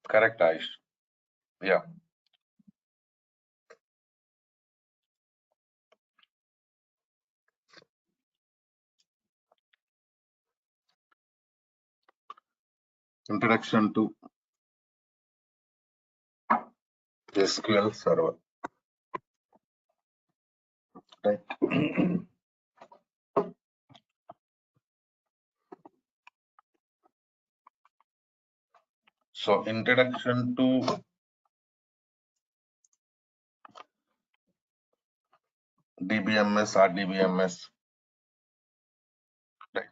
Correct, Aish. Yeah. Introduction to SQL Server. Right. So, introduction to DBMS or DBMS. Right.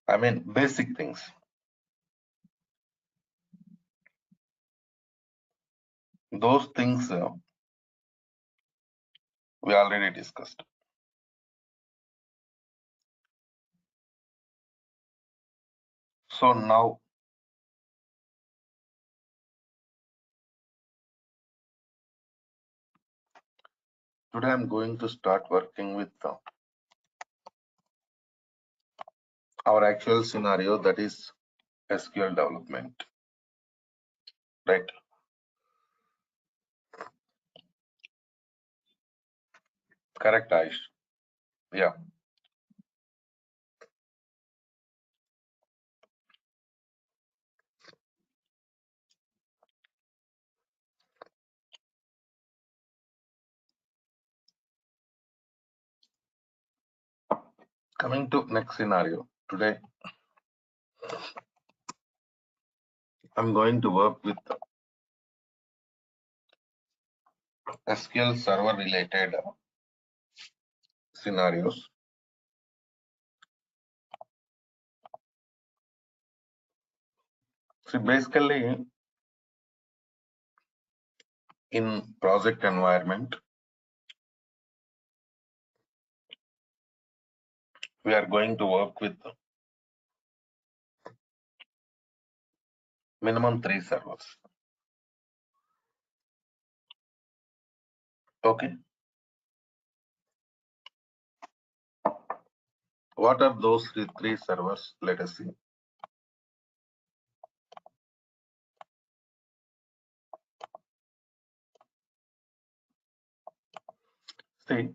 I mean, basic things. Those things we already discussed. So now today I'm going to start working with our actual scenario, that is SQL development. Right. Correct, Aish. Yeah. Coming to next scenario. Today I'm going to work with SQL Server related scenarios. See, basically in project environment, we are going to work with minimum 3 servers. Okay. What are those three servers? Let us see. See,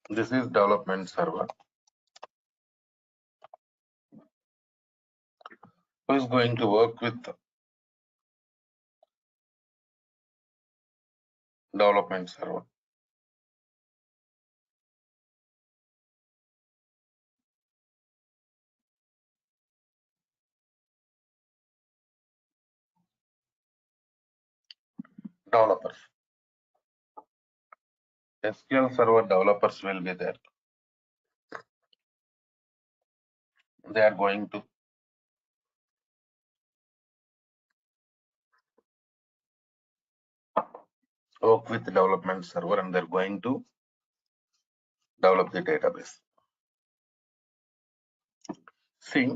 this is development server. Who is going to work with development server? Developers. SQL Server developers will be there. They are going to work with development server and they're going to develop the database. See,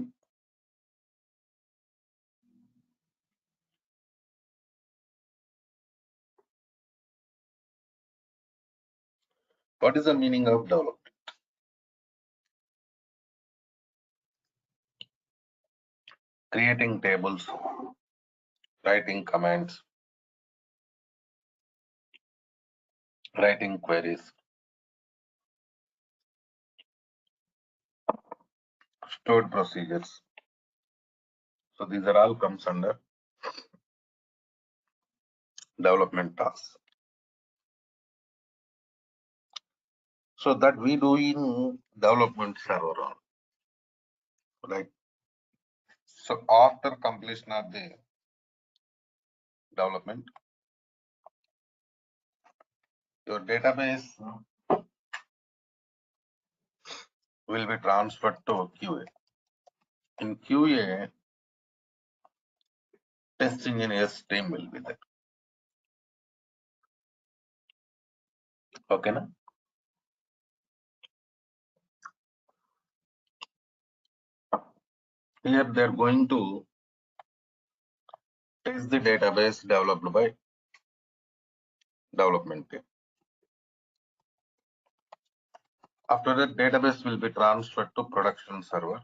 what is the meaning of development? Creating tables, writing commands, writing queries, stored procedures. So these are all comes under development tasks. So that we do in development server on, right? So after completion of the development, your database will be transferred to QA. In QA, test engineers team will be there. Okay, na? Here they're going to test the database developed by development team. After that, database will be transferred to production server.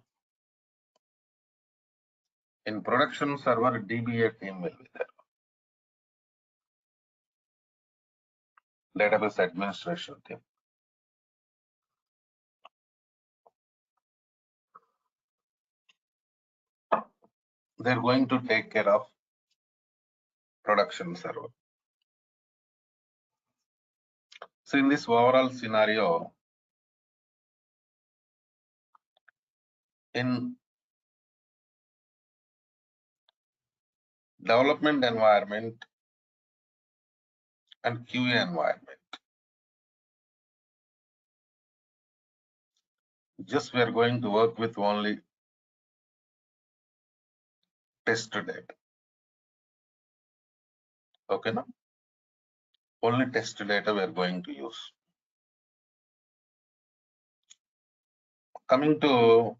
In production server, DBA team will be there. Database administration team. They're going to take care of production server. So in this overall scenario, in development environment and QA environment, just we are going to work with only test data. Okay, now only test data we are going to use. Coming to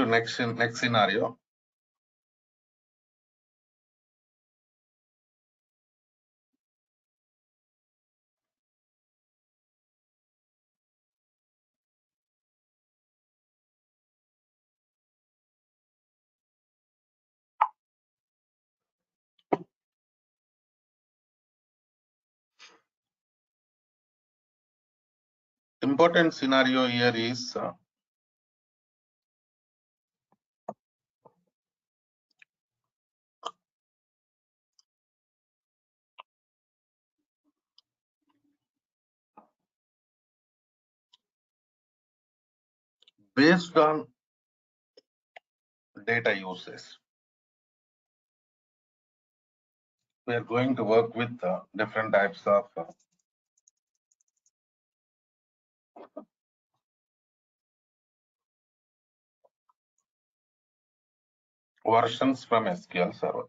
next scenario. Important scenario here is based on data uses. We are going to work with different types of versions from SQL Server.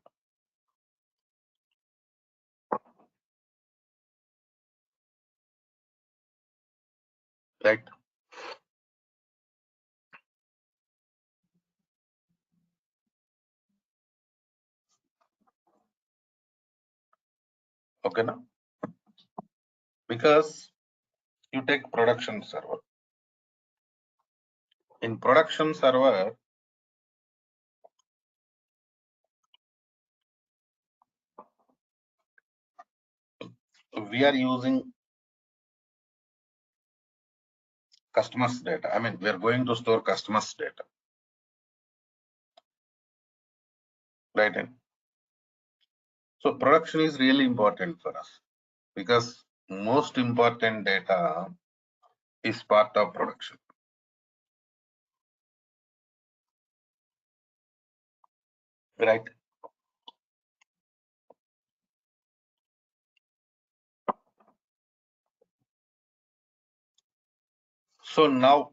Right. Okay, now because you take production server. In production server, we are using customers data. I mean, we are going to store customers data. Right. So production is really important for us because most important data is part of production. Right. So now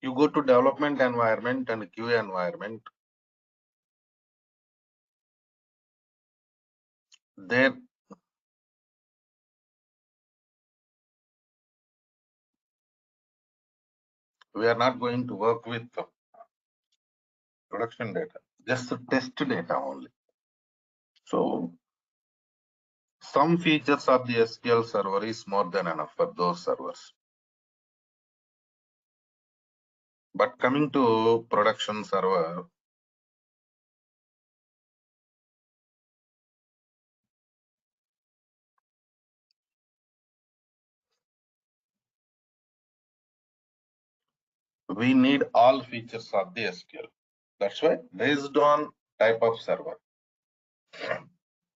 you go to development environment and QA environment. There we are not going to work with production data, just the test data only. So some features of the SQL server is more than enough for those servers. But coming to production server, we need all features of the SQL. That's why based on type of server,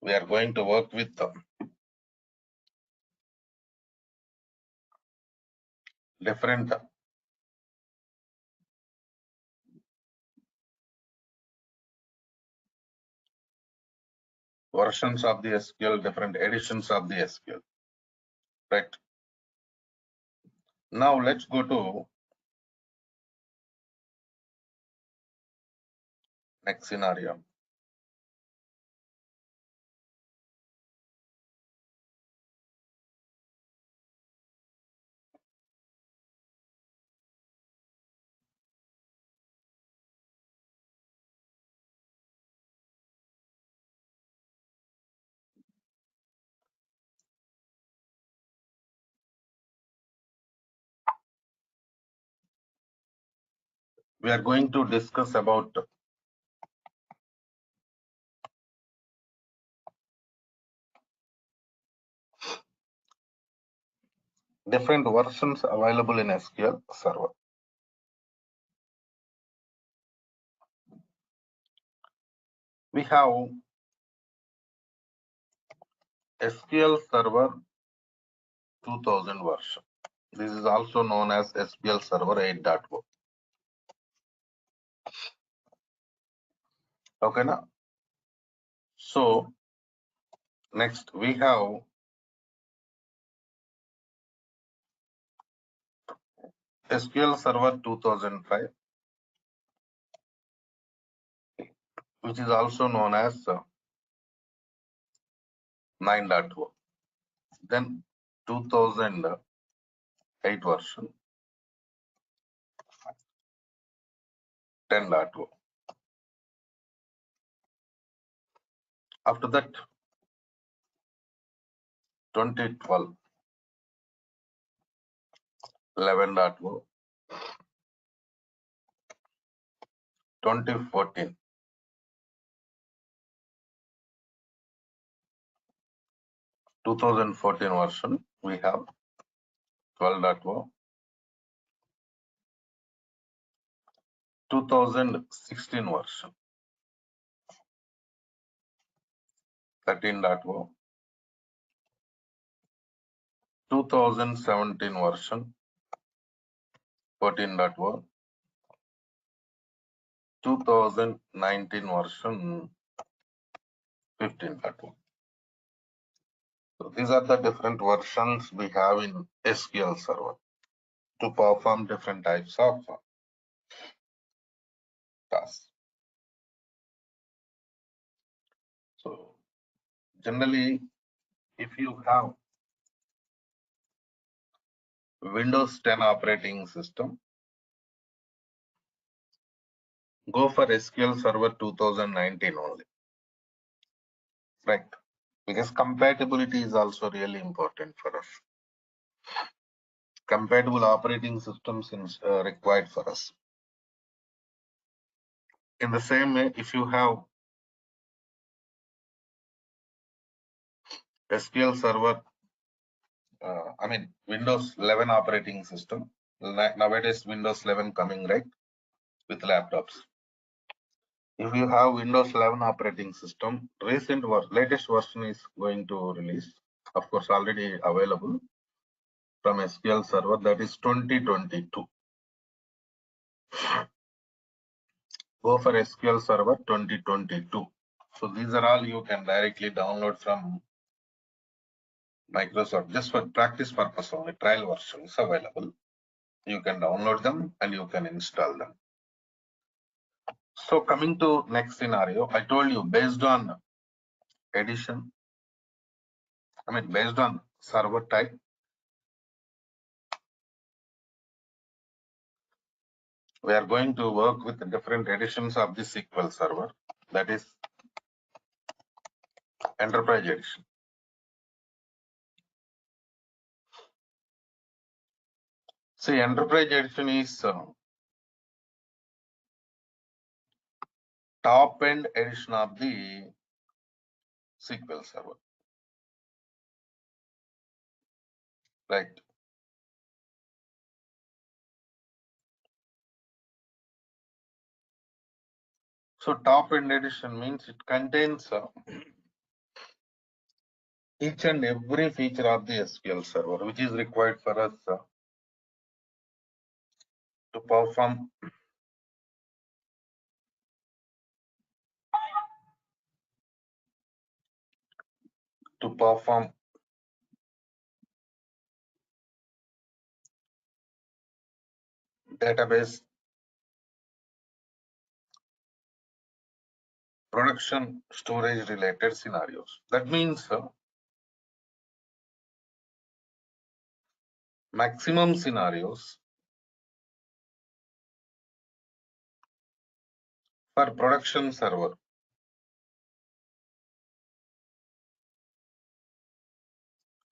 we are going to work with different versions of the SQL, different editions of the SQL. Right. Now let's go to Next scenario. We are going to discuss about different versions available in SQL Server. We have SQL Server 2000 version. This is also known as SQL Server 8.0. Okay, now. So next we have SQL Server 2005, which is also known as 9.0. Then 2008 version 10.0. After that 2012 11.0, 2014 2014 version we have 12.0, 2016 version 13.0, 2017 version 14.0, 2019 version 15.0. So these are the different versions we have in SQL Server to perform different types of tasks. So generally, if you have Windows 10 operating system, go for SQL Server 2019 only, right? Because compatibility is also really important for us. Compatible operating systems is required for us. In the same way, if you have SQL Server, Windows 11 operating system, nowadays Windows 11 coming, right, with laptops. If you have Windows 11 operating system, latest version is going to release, of course, already available from SQL Server, that is 2022. Go for SQL Server 2022. So these are all you can directly download from Microsoft, just for practice purpose only. Trial version is available. You can download them and you can install them. So coming to next scenario, I told you based on edition, based on server type, we are going to work with the different editions of the SQL Server, that is Enterprise Edition. See, Enterprise Edition is top end edition of the SQL Server, right? So top end edition means it contains each and every feature of the SQL Server, which is required for us to perform database production storage related scenarios. That means maximum scenarios for production server.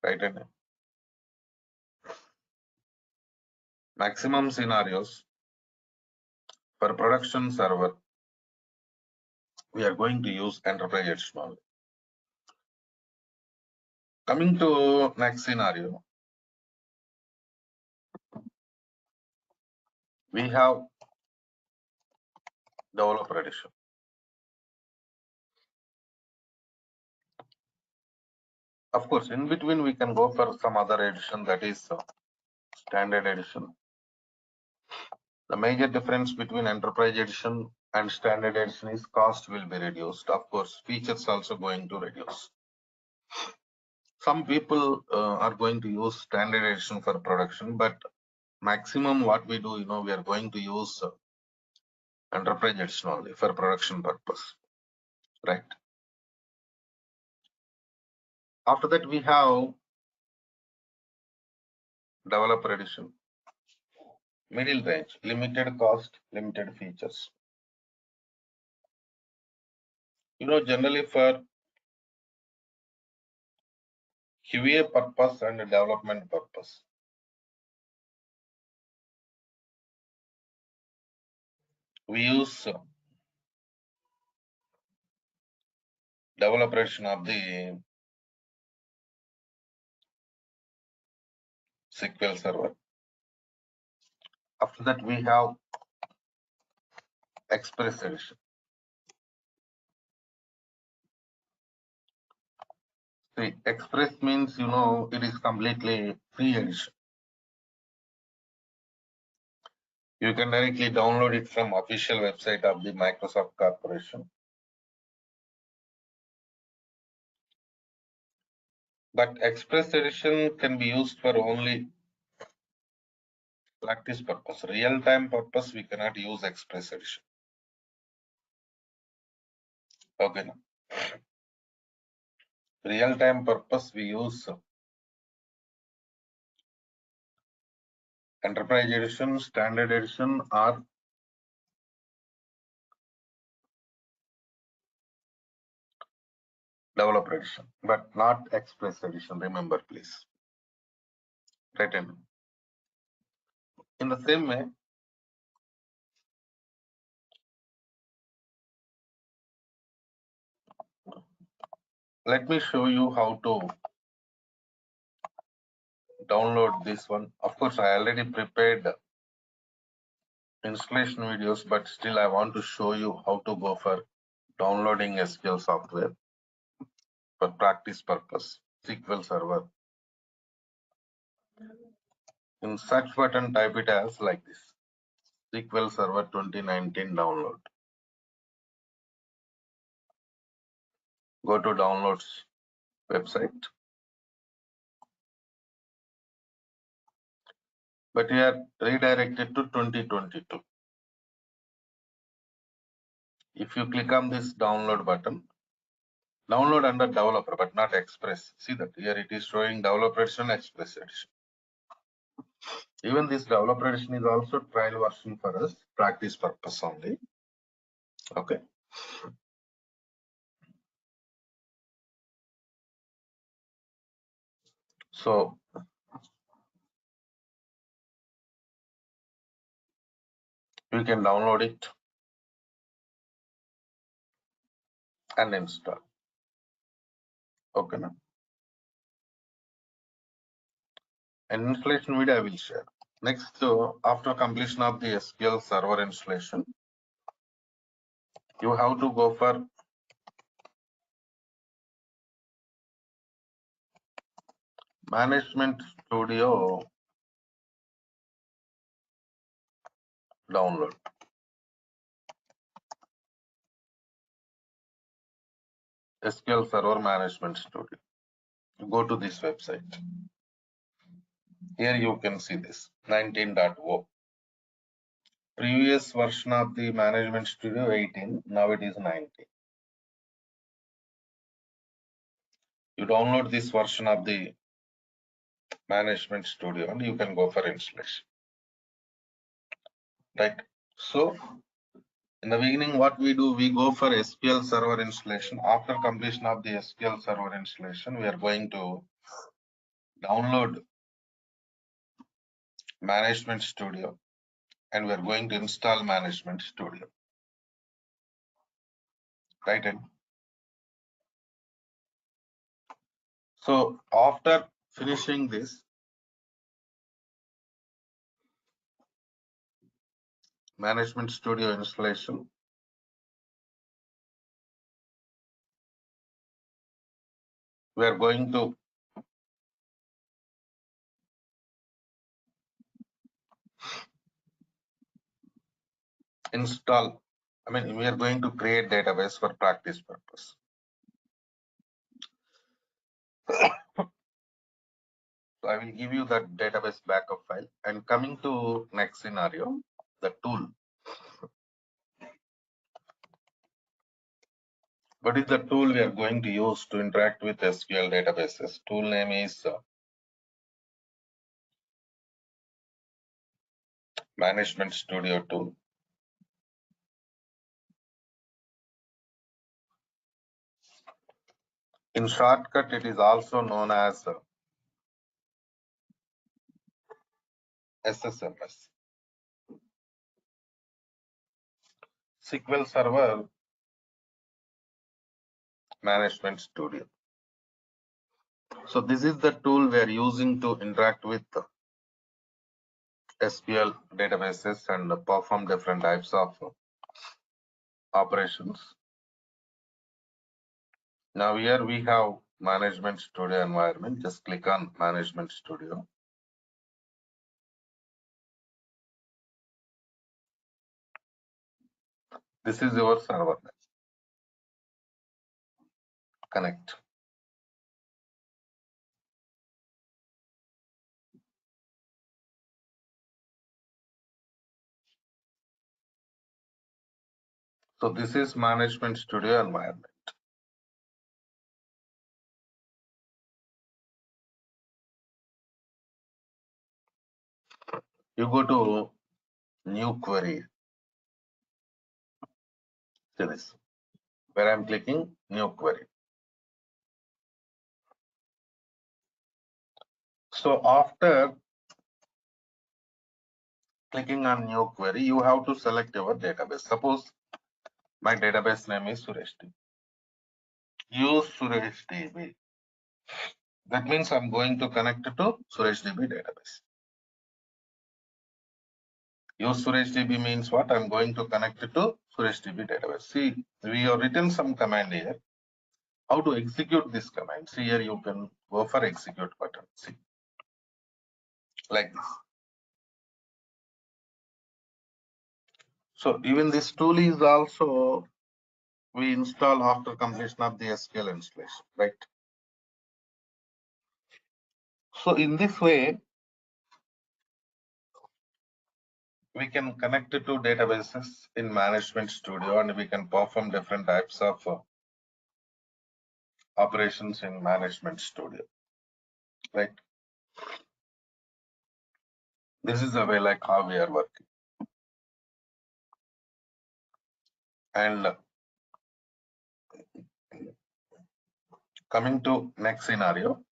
Right? And maximum scenarios for production server, we are going to use enterprise edition. Coming to next scenario, we have developer edition. Of course, in between we can go for some other edition, that is standard edition. The major difference between enterprise edition and standard edition is cost will be reduced. Of course, features also going to reduce. Some people are going to use standard edition for production, but maximum what we do, we are going to use enterprise edition only for production purpose, right? After that, we have developer edition, middle range, limited cost, limited features. Generally for QA purpose and development purpose, we use developer edition of the SQL Server. After that, we have Express edition. See, Express means, it is completely free edition. You can directly download it from official website of the Microsoft Corporation. But Express edition can be used for only practice purpose. Real-time purpose, we cannot use Express edition. Okay. Now, real-time purpose, we use enterprise edition, standard edition, or developer edition, but not Express edition. Remember, please. Right. In the same way, let me show you how to download this one. Of course, I already prepared installation videos, but still I want to show you how to go for downloading SQL software for practice purpose. SQL Server. In search button, type it as like this: SQL Server 2019 download. Go to downloads website. But we are redirected to 2022. If you click on this download button, download under developer, but not Express. See that here it is showing developer edition, Express edition. Even this developer edition is also trial version for us, practice purpose only. Okay. So you can download it and install. Okay. Now, an installation video I will share. Next, after completion of the SQL Server installation, you have to go for Management Studio download. SQL Server Management Studio. Go to this website. Here you can see this 19.0. Previous version of the Management Studio 18, now it is 19. You download this version of the Management Studio and you can go for installation. Right. So in the beginning, what we do, we go for SQL Server installation. After completion of the SQL Server installation, we are going to download Management Studio and we are going to install Management Studio. Right. And so after finishing this Management Studio installation, we are going to install, we are going to create database for practice purpose. So I will give you that database backup file. And coming to next scenario, the tool. What is the tool we are going to use to interact with SQL databases? Tool name is Management Studio tool. In shortcut, it is also known as SSMS. SQL Server Management Studio. So this is the tool we are using to interact with SQL databases and perform different types of operations. Now here we have Management Studio environment. Just click on Management Studio. This is your server. Connect. So this is Management Studio environment. You go to New Query. See this, where I'm clicking New Query. So after clicking on New Query, you have to select your database. Suppose my database name is Suresh DB. Use Suresh DB. That means I'm going to connect to Suresh DB database. Use Suresh DB means what? I'm going to connect it to Suresh DB database. See, we have written some command here. How to execute this command? See, here you can go for execute button. See, like this. So even this tool is also we install after completion of the SQL installation, right? So in this way, we can connect it to databases in Management Studio and we can perform different types of operations in Management Studio, right? This is the way like how we are working. And coming to next scenario.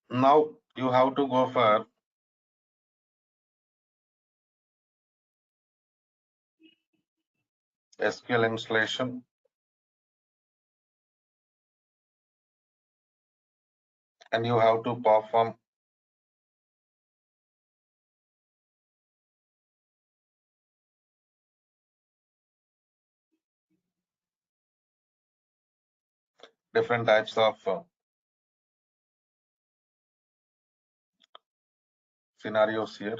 Now you have to go for SQL installation. And you have to perform different types of scenarios here.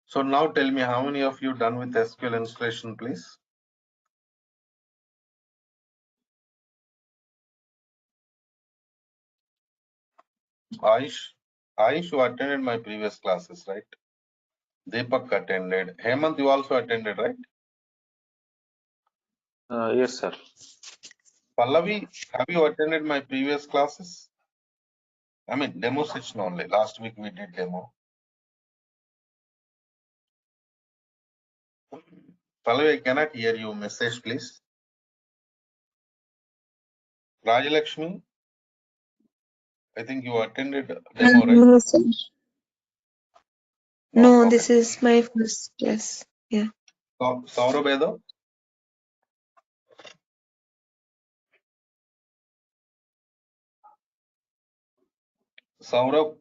So now tell me, how many of you done with SQL installation, please? Aish, you attended my previous classes, right? Deepak attended. Hemant, you also attended, right? Yes, sir. Pallavi, have you attended my previous classes? I mean, demo session only. Last week we did demo. Pallavi, I cannot hear you. Message, please. Rajalakshmi, I think you attended demo, right? No, sir. Oh, No, okay. this is my first class. Yeah. Saurabh Edo? Saurabh?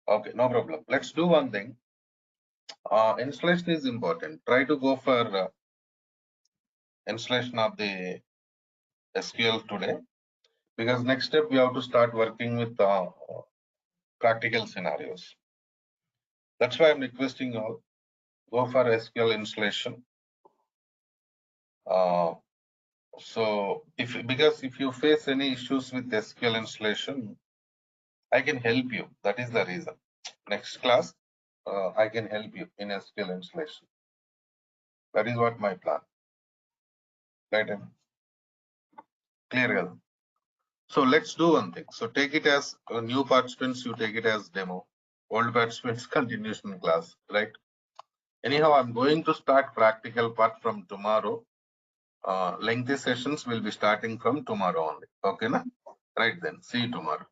Okay, no problem. Let's do one thing. Installation is important. Try to go for installation of the SQL today, because next step we have to start working with practical scenarios. That's why I'm requesting you all, go for SQL installation. So because if you face any issues with SQL installation, I can help you. That is the reason. Next class, I can help you in SQL installation. That is what my plan. Right? Clear? So let's do one thing. So take it as new participants, you take it as demo. Old participants, continuation class, right? Anyhow, I'm going to start practical part from tomorrow. Lengthy sessions will be starting from tomorrow only. Okay, na? Right then. See you tomorrow.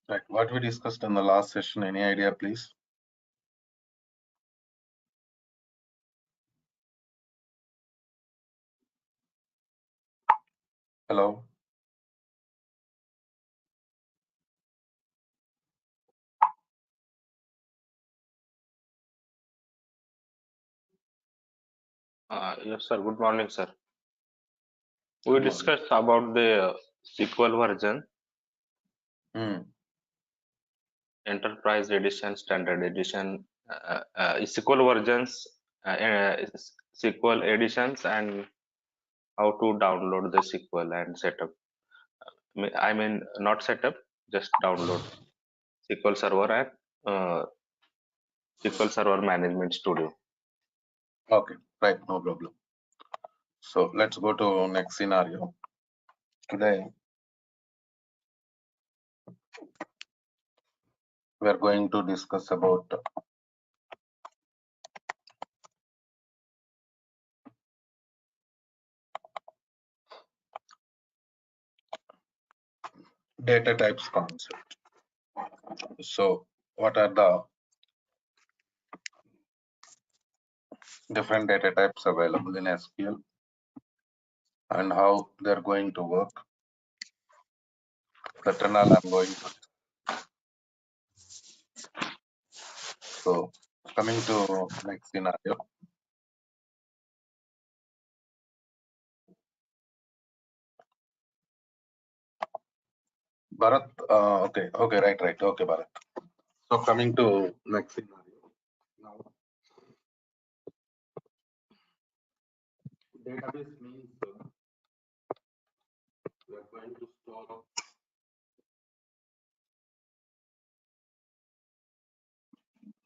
Right. What we discussed in the last session, any idea, please? Hello? Yes, sir. Good morning, sir. We Good morning. discussed about the SQL version, Enterprise Edition, Standard Edition, SQL versions, SQL editions, and how to download the SQL and setup. I mean, not setup, just download SQL Server and SQL Server Management Studio. Okay, right, no problem. So let's go to next scenario. Today, we are going to discuss about data types concept. So what are the different data types available in SQL and how they're going to work? That and all I'm going to. So coming to next scenario. Bharat, okay, right, okay, Bharat. So coming to next scenario. Now, database means we are going to store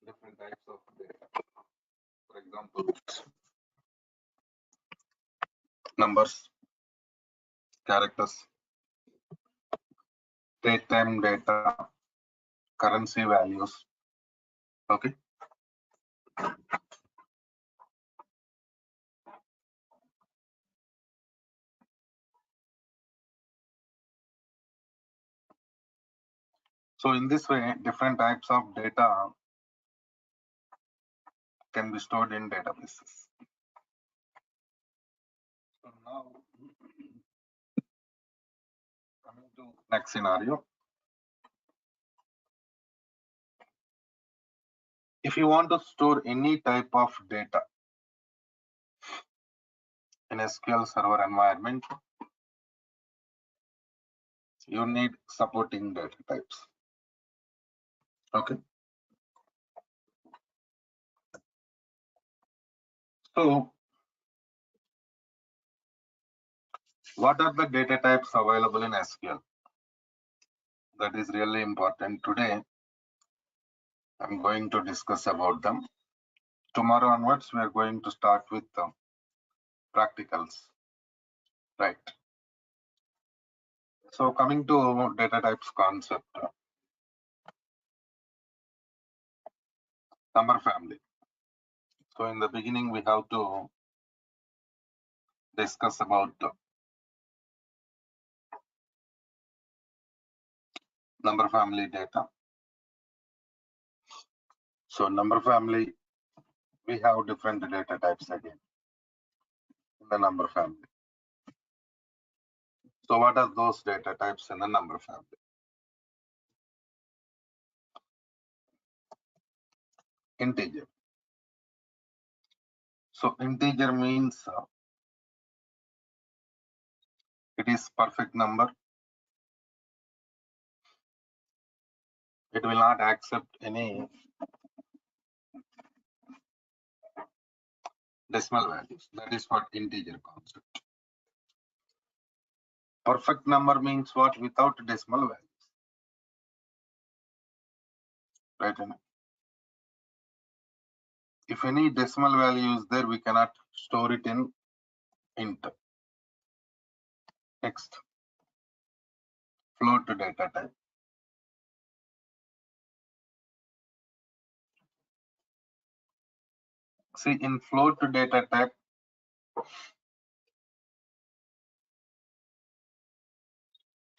different types of data. For example, numbers, characters, date time data, currency values. Okay. So in this way, different types of data can be stored in databases. So now, coming to next scenario. If you want to store any type of data in SQL Server environment, you need supporting data types. Okay. So what are the data types available in SQL? That is really important. Today, I'm going to discuss about them. Tomorrow onwards, we are going to start with practicals. Right. So coming to data types concept, number family. So in the beginning, we have to discuss about number family data. So number family, we have different data types again in the number family. So what are those data types in the number family? Integer. So integer means it is perfect number. It will not accept any decimal values. That is what integer concept. Perfect number means what? Without decimal values. Right? If any decimal value is there, we cannot store it in int. Next, float data type. See, in float data type,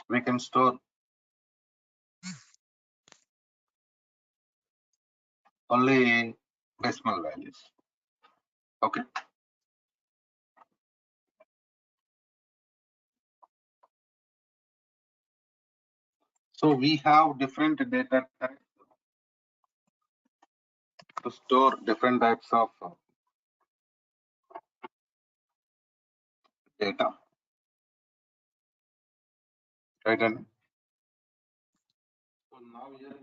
we can store only decimal values. Okay. So we have different data types to store different types of data. Right? And so now here,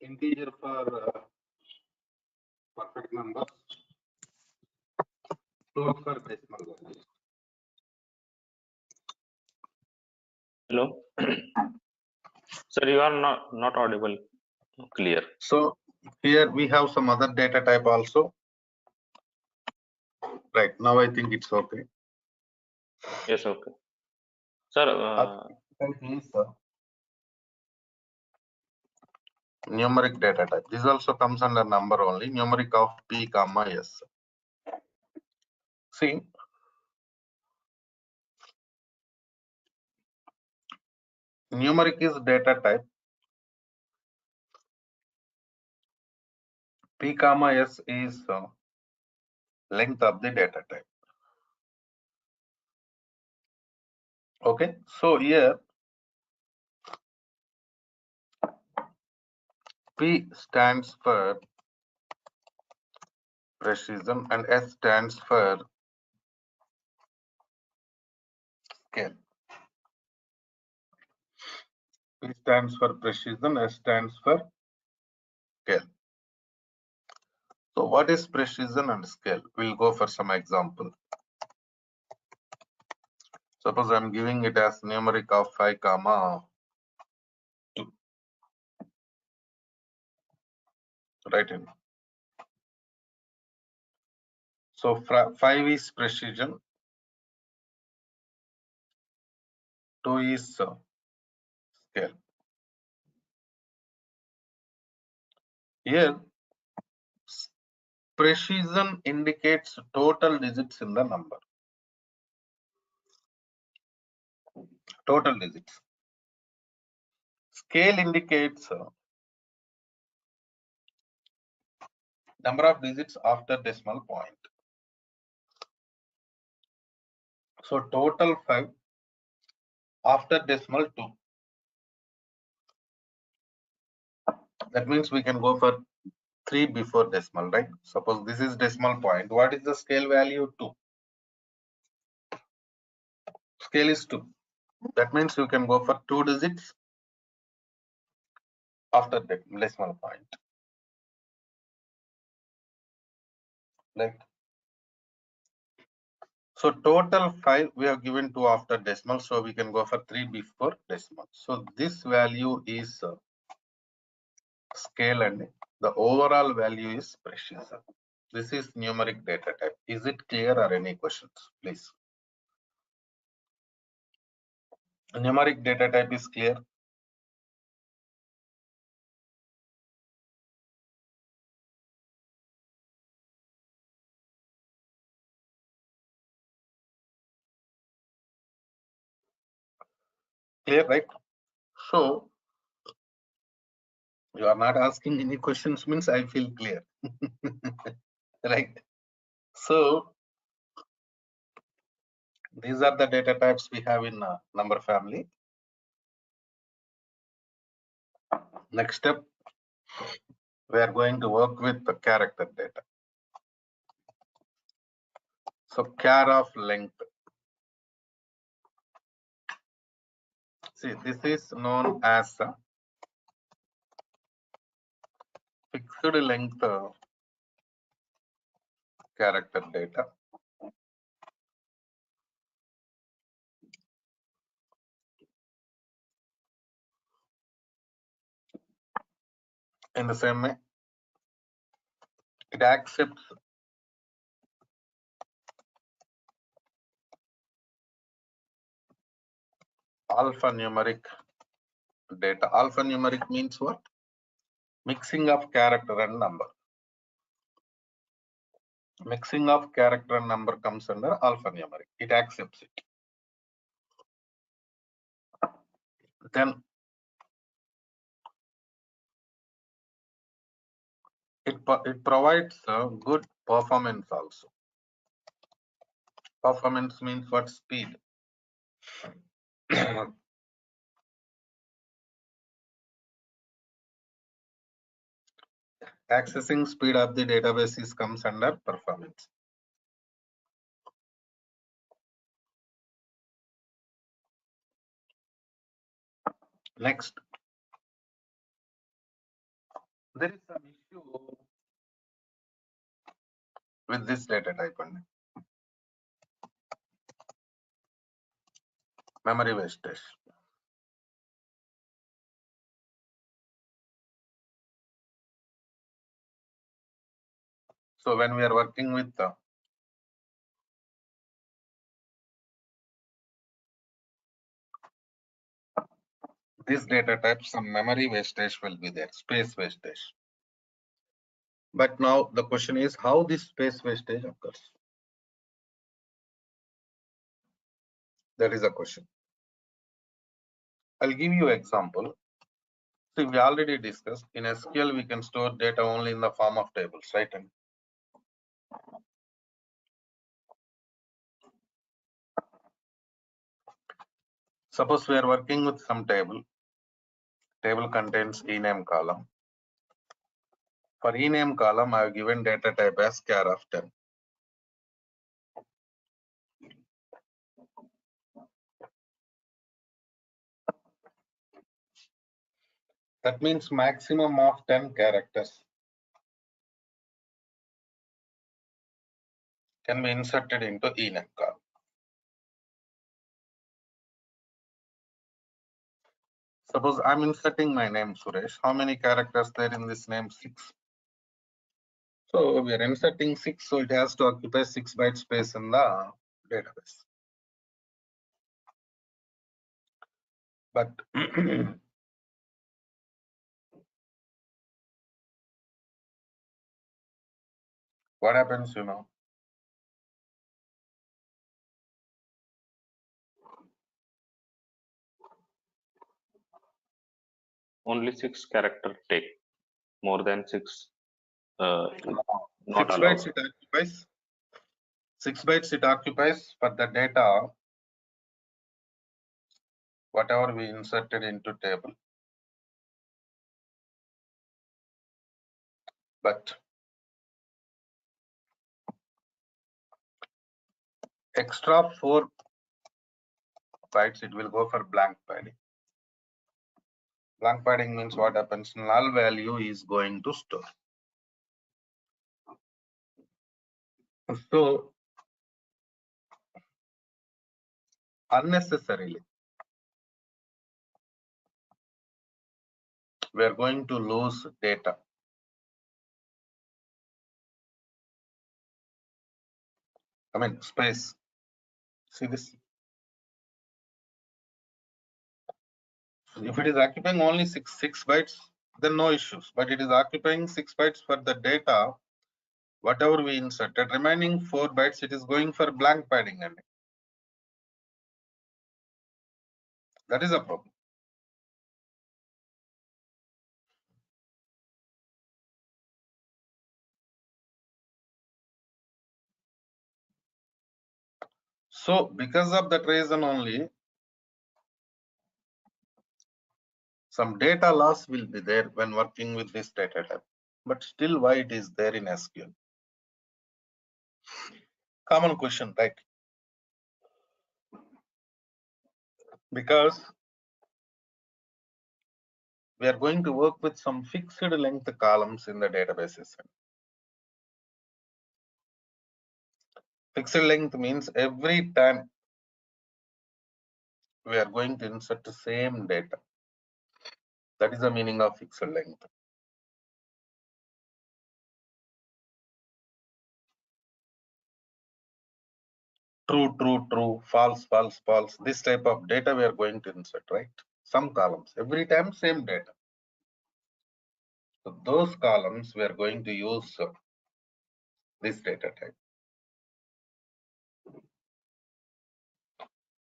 integer for perfect numbers, float for decimal values. Hello. Sir, you are not audible. Clear. So here we have some other data type also. Right, now I think it's okay. Yes, okay. Sir, Is numeric data type. This also comes under number only, numeric of p comma s. See, numeric is data type. P comma s is length of the data type. Okay, so here P stands for precision and S stands for scale. P stands for precision, S stands for scale. So what is precision and scale? We'll go for some example. Suppose I'm giving it as numeric of 5, 2. Right in. So 5 is precision, 2 is scale. Here, precision indicates total digits in the number. Total digits. Scale indicates number of digits after decimal point. So total 5 after decimal 2. That means we can go for 3 before decimal, right? Suppose this is decimal point. What is the scale value? 2. Scale is 2. That means you can go for 2 digits after the decimal point. Right? So total 5 we have given 2 after decimal. So we can go for 3 before decimal. So this value is scale and the overall value is precision. This is numeric data type. Is it clear or any questions, please? Numeric data type is clear. Clear, right? So you are not asking any questions means I feel clear. Right? So these are the data types we have in number family. Next step, we are going to work with the character data. So char of length. See, this is known as fixed length character data. In the same way, it accepts alphanumeric data. Alphanumeric means what? Mixing of character and number. Mixing of character and number comes under alphanumeric. It accepts it. Then it provides a good performance also. Performance means what? Speed. Accessing speed of the databases comes under performance. Next, there is some issue with this data type and memory wastage. So when we are working with this data type, some memory wastage will be there, space wastage. But now the question is how this space wastage occurs. That is a question. I'll give you an example. See, we already discussed in SQL we can store data only in the form of tables, right? And suppose we are working with some table. Table contains ename column. For ename column, I have given data type as char of 10. That means maximum of 10 characters can be inserted into ename column. Suppose I'm inserting my name Suresh. How many characters there in this name? 6. So we are inserting 6, so it has to occupy 6 byte space in the database. But what happens, Only 6 character take. More than 6 not 6 allowed. bytes it occupies. 6 bytes it occupies for the data, whatever we inserted into table. But extra 4 bytes it will go for blank padding. Blank padding means what happens? Null value is going to store. So unnecessarily we are going to lose data. I mean space. See this? If it is occupying only 6 bytes, then no issues. But it is occupying 6 bytes for the data, whatever we inserted. Remaining 4 bytes, it is going for blank padding. And that is a problem. So because of that reason only, some data loss will be there when working with this data type. But still, why it is there in SQL? Common question, right? Because we are going to work with some fixed length columns in the databases. Fixed length means every time we are going to insert the same data. That is the meaning of fixed length. True, true, true, false, false, false. This type of data we are going to insert, right? Some columns, every time same data. So those columns we are going to use this data type.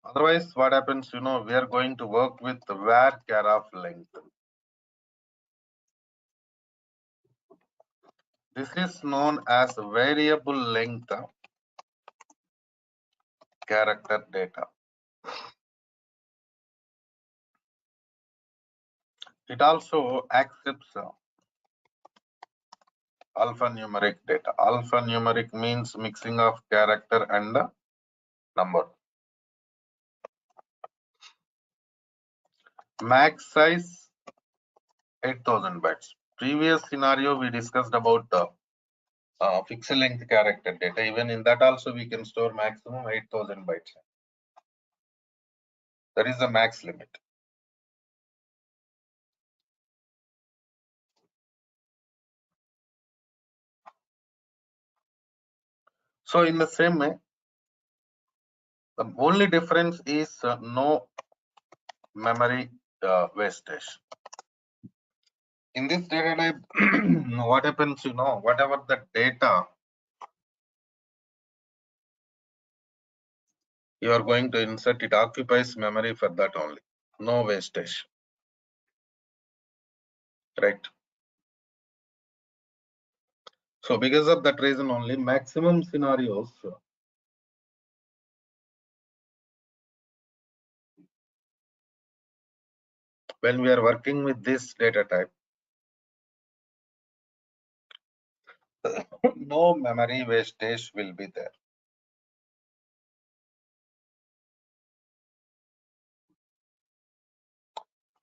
Otherwise, what happens, we are going to work with var of length. This is known as variable length character data. It also accepts alphanumeric data. Alphanumeric means mixing of character and number. Max size 8000 bytes. Previous scenario we discussed about the fixed length character data. Even in that also we can store maximum 8000 bytes. That is the max limit. So in the same way, the only difference is no memory wastage. In this data type, what happens, whatever the data you are going to insert, it occupies memory for that only. No wastage. Right. So because of that reason only, maximum scenarios when we are working with this data type, no memory wastage will be there.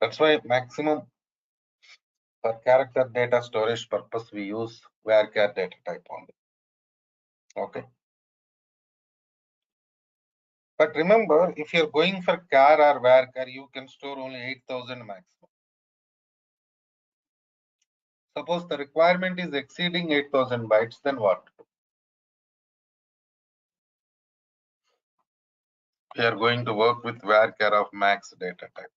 That's why maximum For character data storage purpose, we use varchar data type only. Okay. But remember, if you're going for char or varchar, you can store only 8,000 maximum. Suppose the requirement is exceeding 8,000 bytes, then what? We are going to work with varchar of max data type.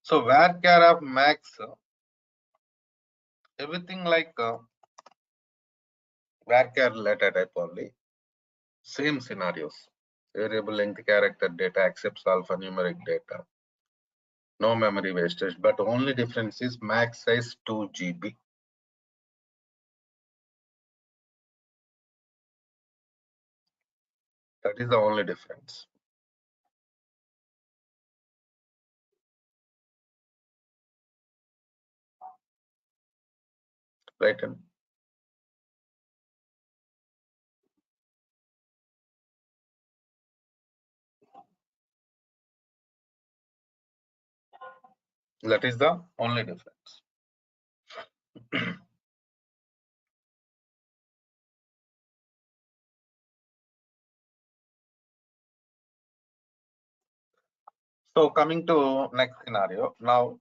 So varchar of max, everything like varchar data type only. Same scenarios. Variable length character data accepts alphanumeric data. No memory wastage, but only difference is max size 2 GB. That is the only difference. Right? And that is the only difference. So coming to next scenario. Now,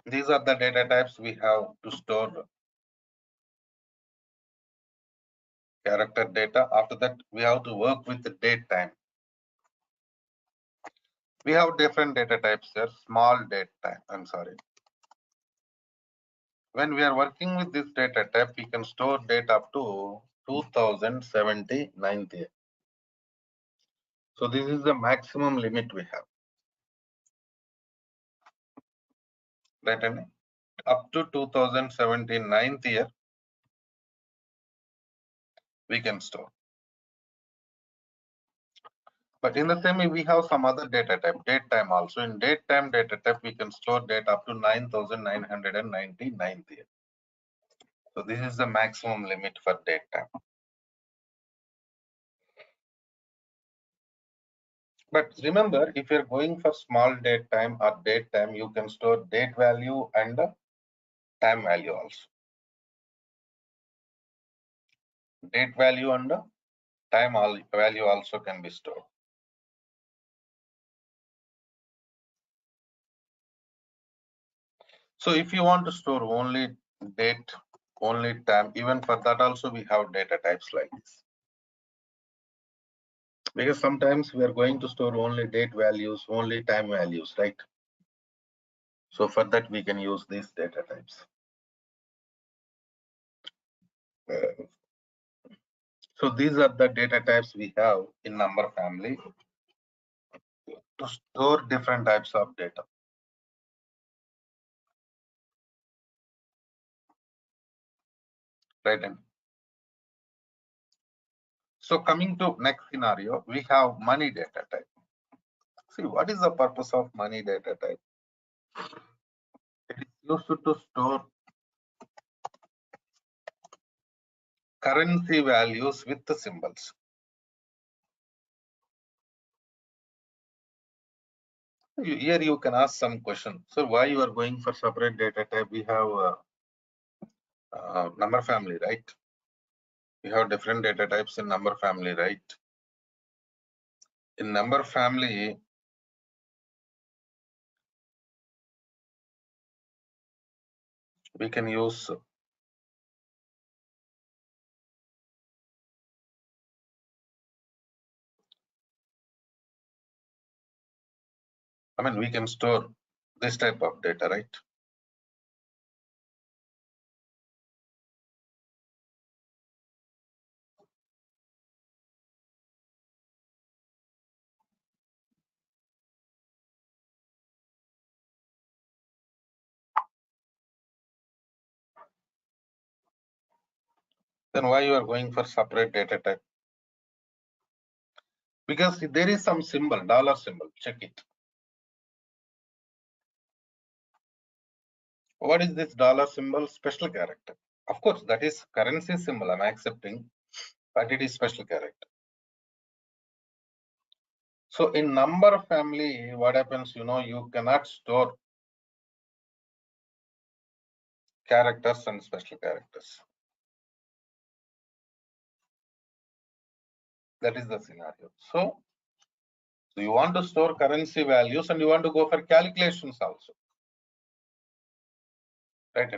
these are the data types we have to store character data. After that, we have to work with the date time. We have different data types here. Small date time. I'm sorry. When we are working with this data type, we can store data up to 2079. So this is the maximum limit we have. Right? And up to 2079 year, we can store. But in the same way, we have some other data type, date time also. In date time data type, we can store data up to 9999 year. So this is the maximum limit for date time. But remember, if you're going for small date time or date time, you can store date value and time value also. Date value and time value also can be stored. So if you want to store only date, only time, even for that also we have data types like this. Because sometimes we are going to store only date values, only time values, right? So for that we can use these data types. So these are the data types we have in number family to store different types of data. Right? And so coming to next scenario, we have money data type. See, what is the purpose of money data type? It is used to store currency values with the symbols. Here you can ask some question. So why you are going for separate data type? We have number family, right? We have different data types in number family, right? In number family, we can use we can store this type of data, right? Then why you are going for separate data type? Because there is some symbol, dollar symbol, check it. What is this dollar symbol? Special character. Of course, that is currency symbol, I'm accepting, but it is special character. So in number family, what happens, you cannot store characters and special characters. That is the scenario. So you want to store currency values and you want to go for calculations also. Right?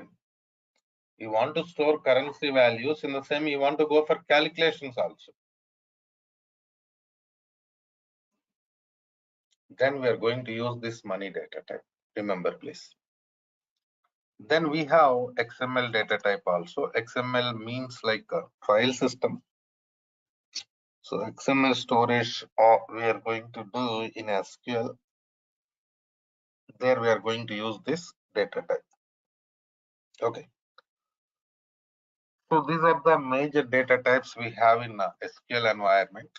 You want to store currency values, in the same you want to go for calculations also. Then we are going to use this money data type. Remember, please. Then we have XML data type also. XML means like a file system. So XML storage we are going to do in SQL. There we are going to use this data type. Okay. So these are the major data types we have in SQL environment.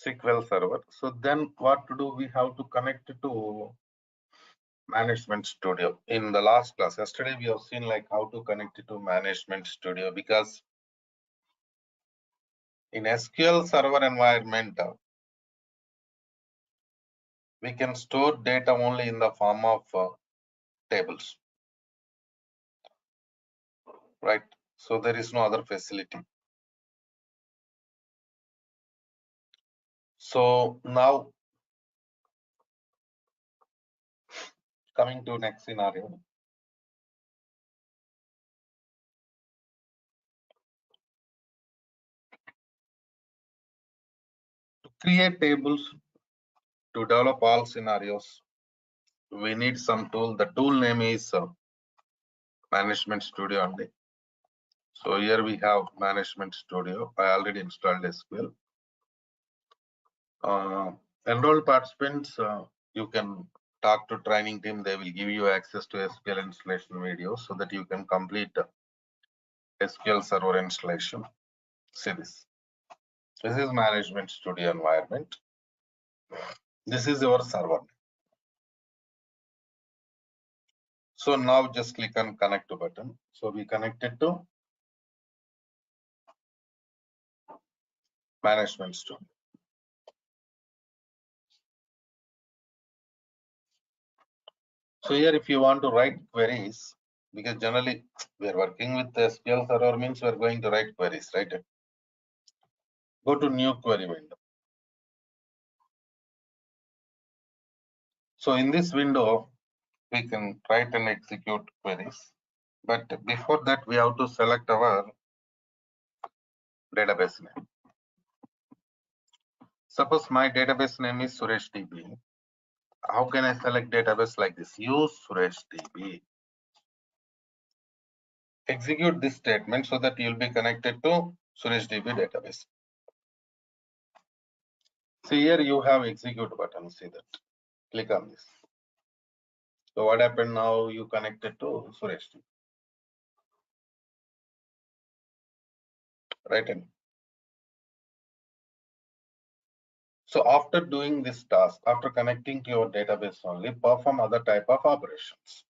SQL Server. So then what to do? We have to connect it to Management Studio. In the last class, yesterday, we have seen like how to connect it to Management Studio, because in SQL Server environment, we can store data only in the form of tables, right? So there is no other facility. So now coming to next scenario. To create tables, to develop all scenarios, we need some tool. The tool name is Management Studio only. So here we have Management Studio. I already installed SQL. Enrolled participants, you can talk to training team. They will give you access to SQL installation videos so that you can complete SQL Server installation. See this. This is Management Studio environment. This is your server. So now just click on connect to button. So we connected to Management Studio. So here if you want to write queries, because generally we are working with the SQL Server, means we are going to write queries, right? Go to new query window. So in this window, we can write and execute queries. But before that, we have to select our database name. Suppose my database name is Suresh DB. How can I select database like this? Use Suresh DB. Execute this statement so that you'll be connected to Suresh DB database. See here you have execute button. See that. Click on this. So what happened now? You connected to Suresh DB. Right in. So after doing this task, after connecting to your database only, perform other type of operations.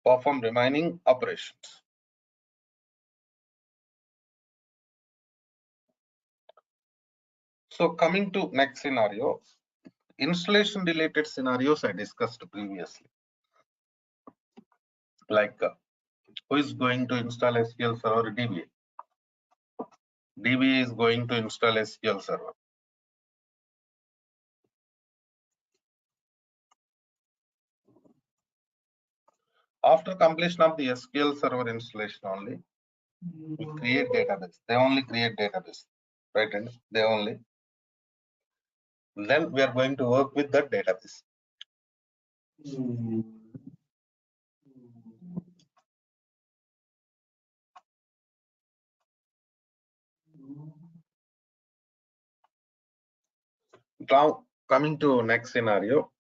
Perform remaining operations. So coming to next scenario, installation related scenarios I discussed previously. Like who is going to install SQL Server? DBA. DBA is going to install SQL Server. After completion of the SQL Server installation only, we create database. They only create database, right? And they only. Then we are going to work with that database. Now coming to next scenario.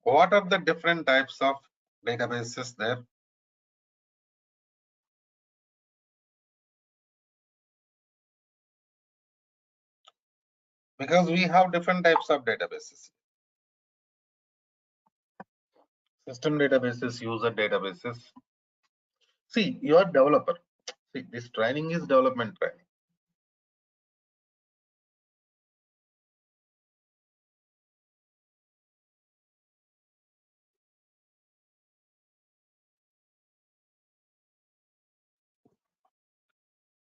What are the different types of databases there? Because we have different types of databases. System databases, user databases. See, you are developer. See, this training is development training.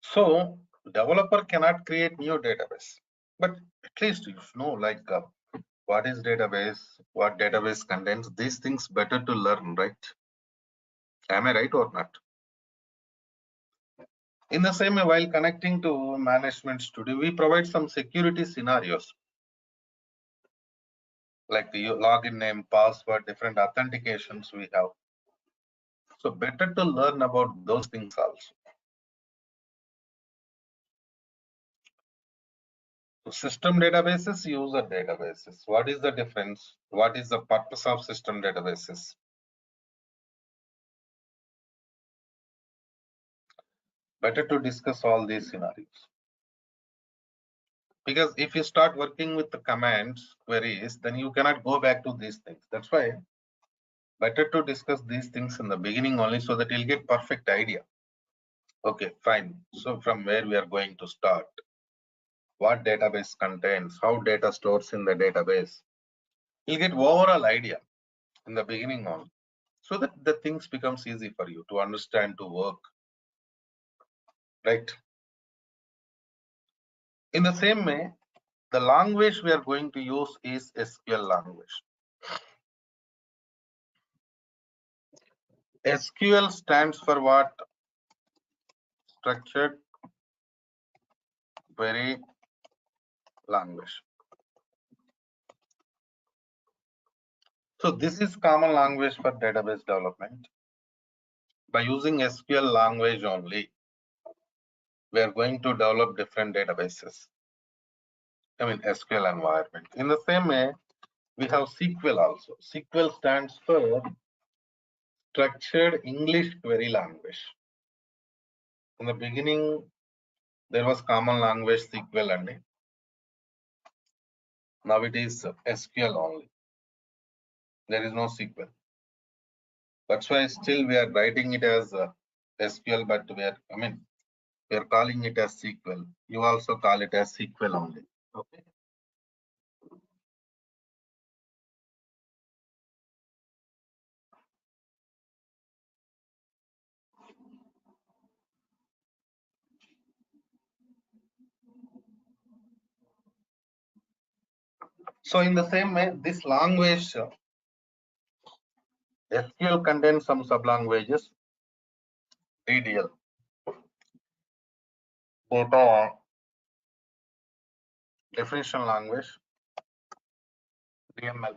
So developer cannot create new database, but at least you know like what is database, what database contains. These things better to learn, right? Am I right or not? In the same way, while connecting to management studio, we provide some security scenarios like the login name, password, different authentications we have. So better to learn about those things also. So system databases, user databases. What is the difference? What is the purpose of system databases? Better to discuss all these scenarios. Because if you start working with the commands, queries, then you cannot go back to these things. That's why better to discuss these things in the beginning only so that you'll get perfect idea. Okay, fine. So from where we are going to start? What database contains? How data stores in the database? You'll get overall idea in the beginning only, so that the things becomes easy for you to understand, to work, right? In the same way, the language we are going to use is SQL language. SQL stands for what? Structured Query Language. So this is common language for database development. By using SQL language only, we are going to develop different databases. I mean SQL environment. In the same way, we have SQL also. SQL stands for Structured English Query Language. In the beginning, there was common language SQL only. Now it is SQL only. There is no SQL. That's why still we are writing it as SQL, but we are calling it as SQL. You also call it as SQL only. Okay. So in the same way, this language SQL contains some sublanguages. DDL, data definition language. DML,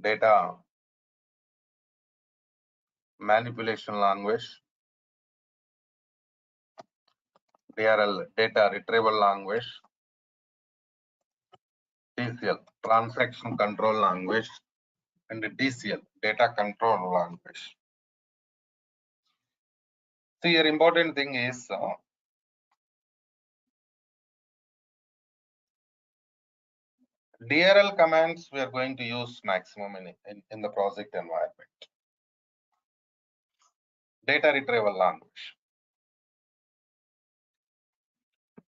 data manipulation language. DRL, data retrieval language. TCL, transaction control language. And DCL, data control language. So your important thing is DRL commands we are going to use maximum in the project environment. Data retrieval language.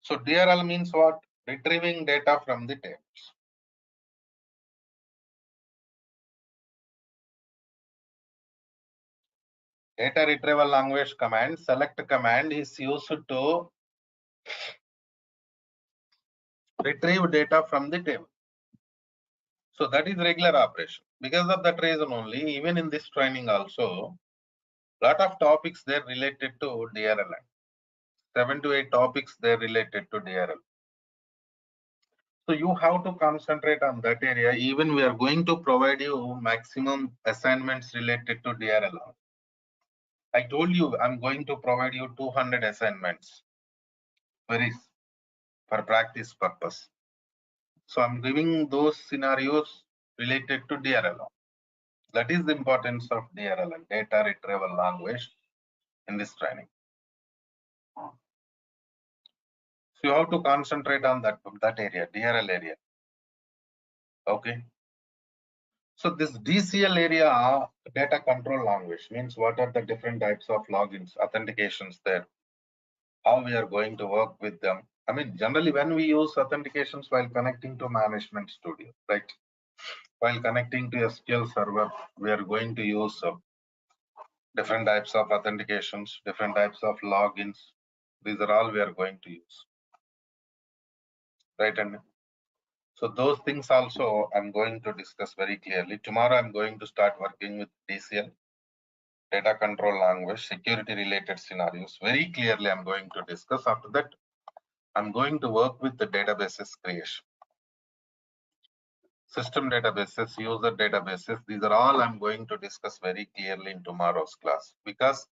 So DRL means what? Retrieving data from the tables. Data retrieval language command, select command is used to retrieve data from the table. So that is regular operation. Because of that reason only, even in this training also, lot of topics there related to DRL. 7 to 8 topics there related to DRL. So you have to concentrate on that area. Even we are going to provide you maximum assignments related to DRL. I told you I'm going to provide you 200 assignments for practice purpose. So I'm giving those scenarios related to DRLL. That is the importance of DRLL, data retrieval language, in this training. So you have to concentrate on that area, DRL area. Okay. So this DCL area, data control language, means what are the different types of logins, authentications there, how we are going to work with them. I mean, generally when we use authentications while connecting to management studio, right? While connecting to SQL server, we are going to use different types of authentications, different types of logins. These are all we are going to use, right? And so those things also I'm going to discuss very clearly. Tomorrow I'm going to start working with DCL, data control language, security related scenarios. Very clearly I'm going to discuss. After that, I'm going to work with the databases creation. System databases, user databases, these are all I'm going to discuss very clearly in tomorrow's class, because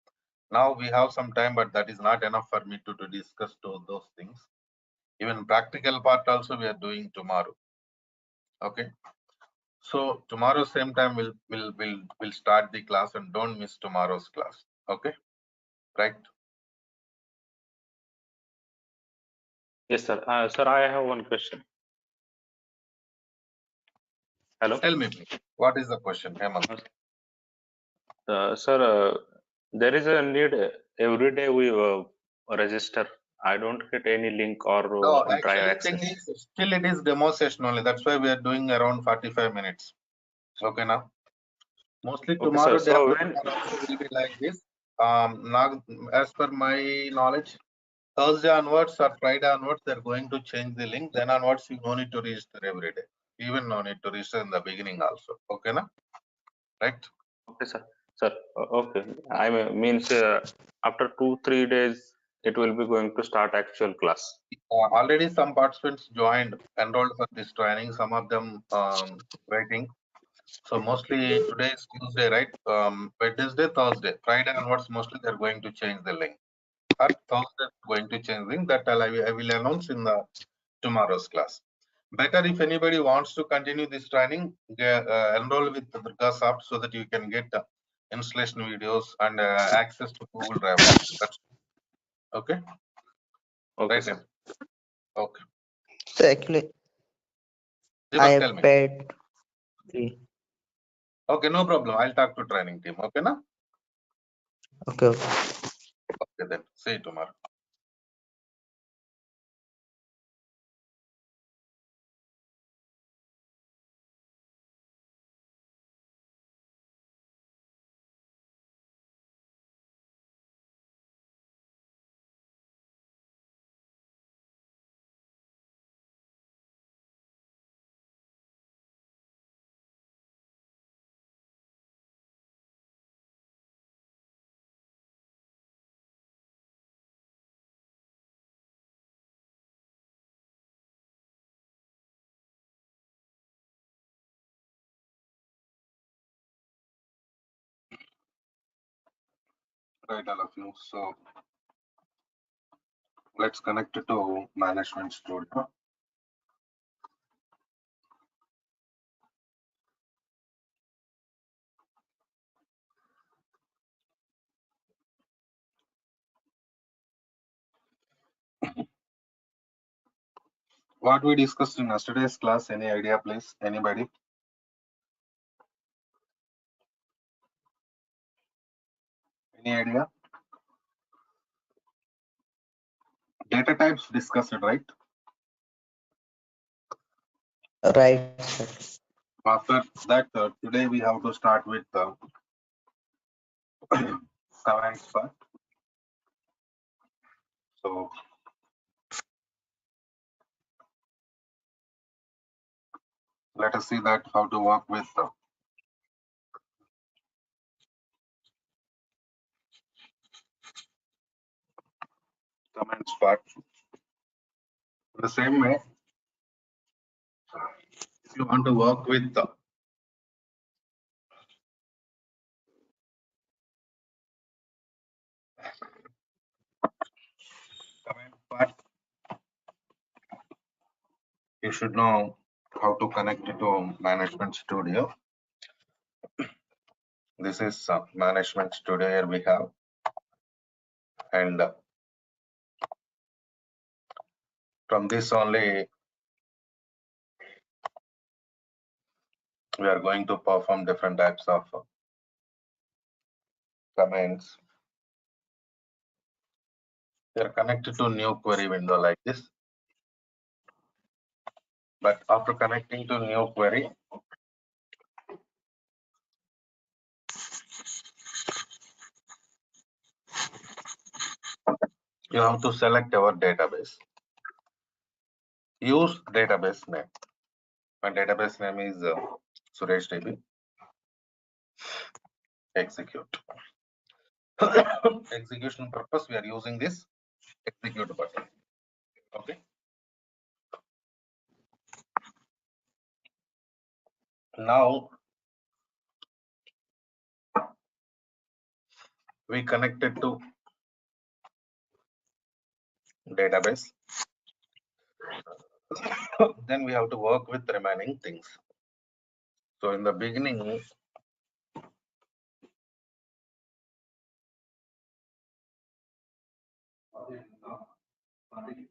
now we have some time, but that is not enough for me to discuss those things. Even practical part also we are doing tomorrow. Okay. So tomorrow same time we'll start the class, and don't miss tomorrow's class. Okay. Right. Yes, sir. Sir, I have one question. Hello. Tell me, please. What is the question, Hemant? Sir, there is a need every day we register. I don't get any link or No, drive actually thing access. is still it is demo session only. That's why we are doing around 45 minutes. Okay now. Mostly Okay, sir. tomorrow day So after when tomorrow also will be like this. Now, as per my knowledge, Thursday onwards or Friday onwards, they're going to change the link. Then onwards, you no need to register every day. Even no need to register in the beginning also. Okay, na? Right? okay, sir. Sir, okay. I means after 2-3 days, it will be going to start actual class. Already some participants joined, enrolled for this training. Some of them waiting. So mostly today is Tuesday, right? Wednesday, Thursday, Friday onwards, mostly they're going to change the link. Or Thursday going to change link. That I will announce in the tomorrow's class. Better if anybody wants to continue this training, enroll with the Durga app so that you can get the installation videos and access to Google Drive also. That's okay. Okay, Right. sir. Okay. So actually, Deepak, I tell me. paid free. Okay, no problem. I'll talk to training team. Okay, na? Okay. Okay, then. See you tomorrow. Right, all of you. So let's connect it to management studio. What we discussed in yesterday's class, any idea, please? Anybody? Any idea? Data types discussed, right? Right, sir. After that, today we have to start with the commands part. So let us see that how to work with the commands part. In the same way, if you want to work with the command part, you should know how to connect it to Management Studio. This is Management Studio. Here we have, and from this only we are going to perform different types of commands. They are connected to new query window like this. But after connecting to new query, you have to select our database. Use database name. My database name is Suresh DB. Execute. Execution purpose, we are using this execute button. Okay. Now we connected to database. Then we have to work with remaining things. So in the beginning, sorry,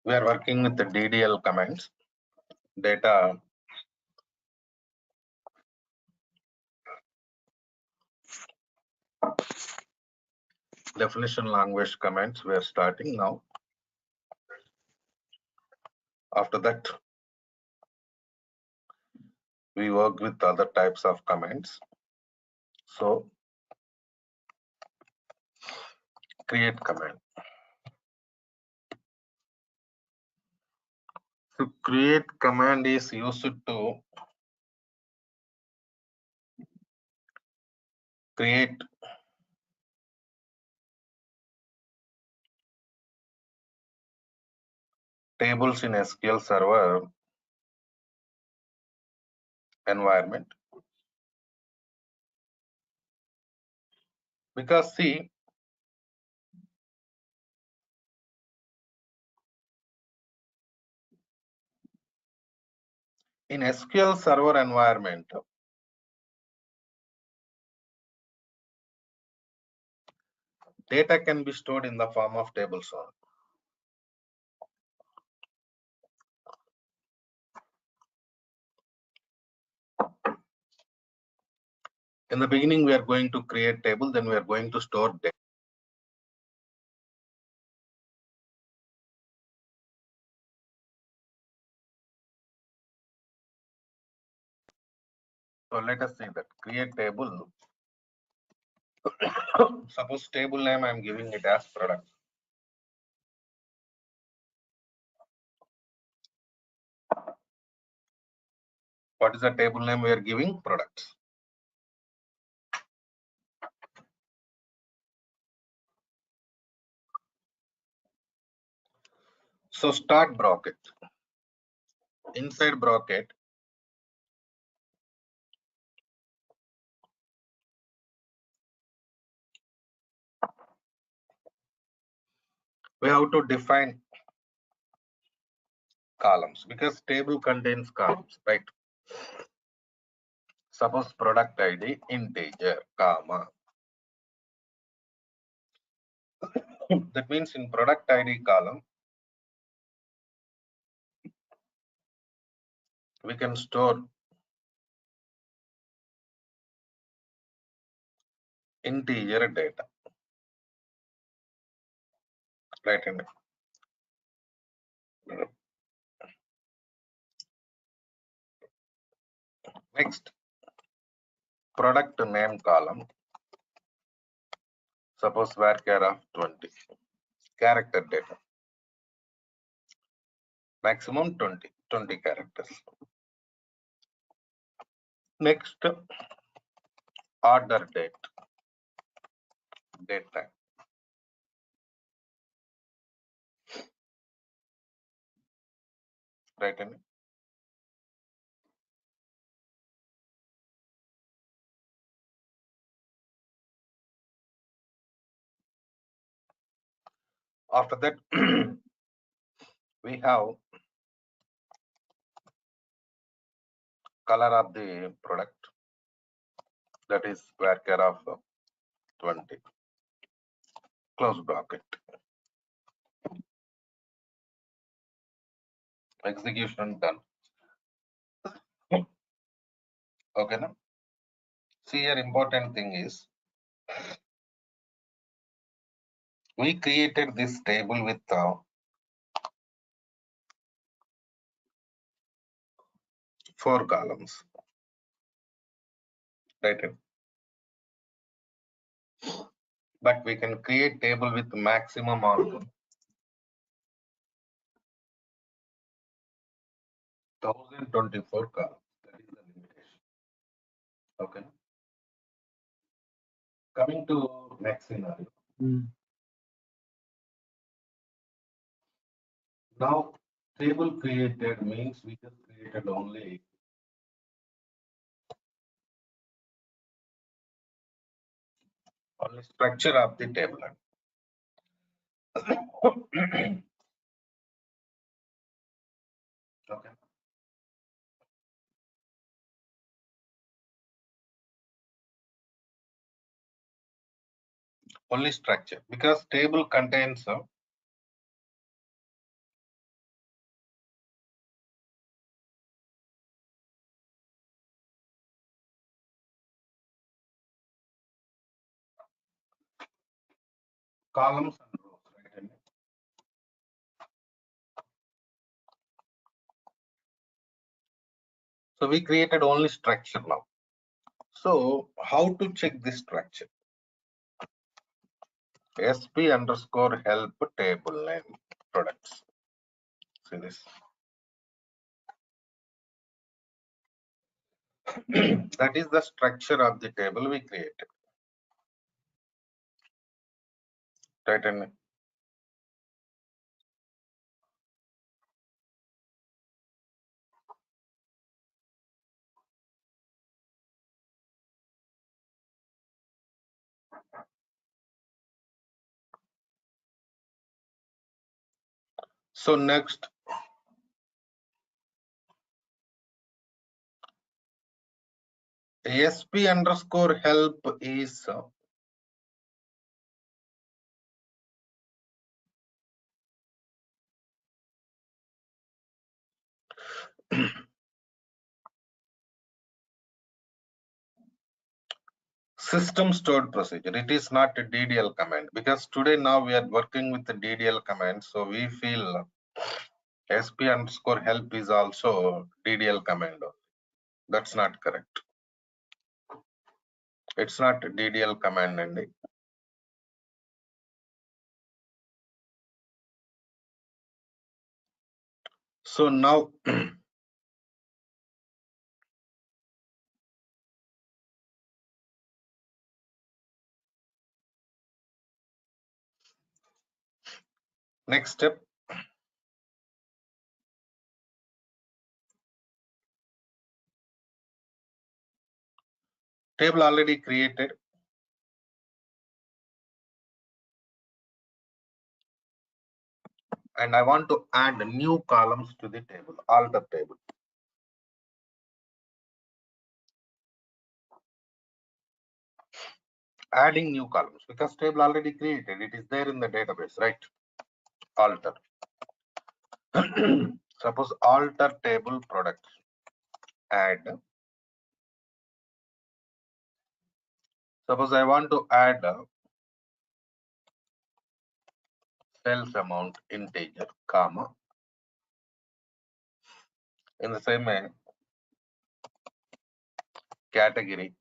we are working with the DDL commands, data definition language commands. We are starting now. After that, we work with other types of commands. So create command. So create command is used to create tables in SQL Server environment. Because see, in SQL Server environment, data can be stored in the form of tables only. In the beginning, we are going to create table, then we are going to store data. So let us see that create table. Suppose table name I am giving it as product. What is the table name we are giving? Products. So start bracket. Inside bracket, we have to define columns because table contains columns, right? Suppose product ID integer, comma. That means in product ID column, we can store integer data, right? Next, product name column. Suppose varchar of 20, character data. Maximum 20 characters. Next, order date time, right? After that, we have color of the product, that is varchar of 20, close bracket. Execution done. Okay, now see here, important thing is we created this table with 4 columns, right? But we can create table with maximum of 1024 columns. That is the limitation. Okay. Coming to next scenario. Now, table created means we just created only structure of the table. Okay. Only structure, because table contains columns and rows, right? So we created only structure now. So how to check this structure? SP underscore help table name products. See this. That is the structure of the table we created. Right? And so next, SP underscore help is system stored procedure. It is not a DDL command, because today now we are working with the DDL command. So we feel SP underscore help is also DDL command. That's not correct. It's not DDL command. And so now next step, table already created. And I want to add new columns to the table, alter table. Adding new columns, because table already created, it is there in the database, right? Alter. Suppose alter table product, add. Suppose I want to add sales amount integer, comma. In the same way, category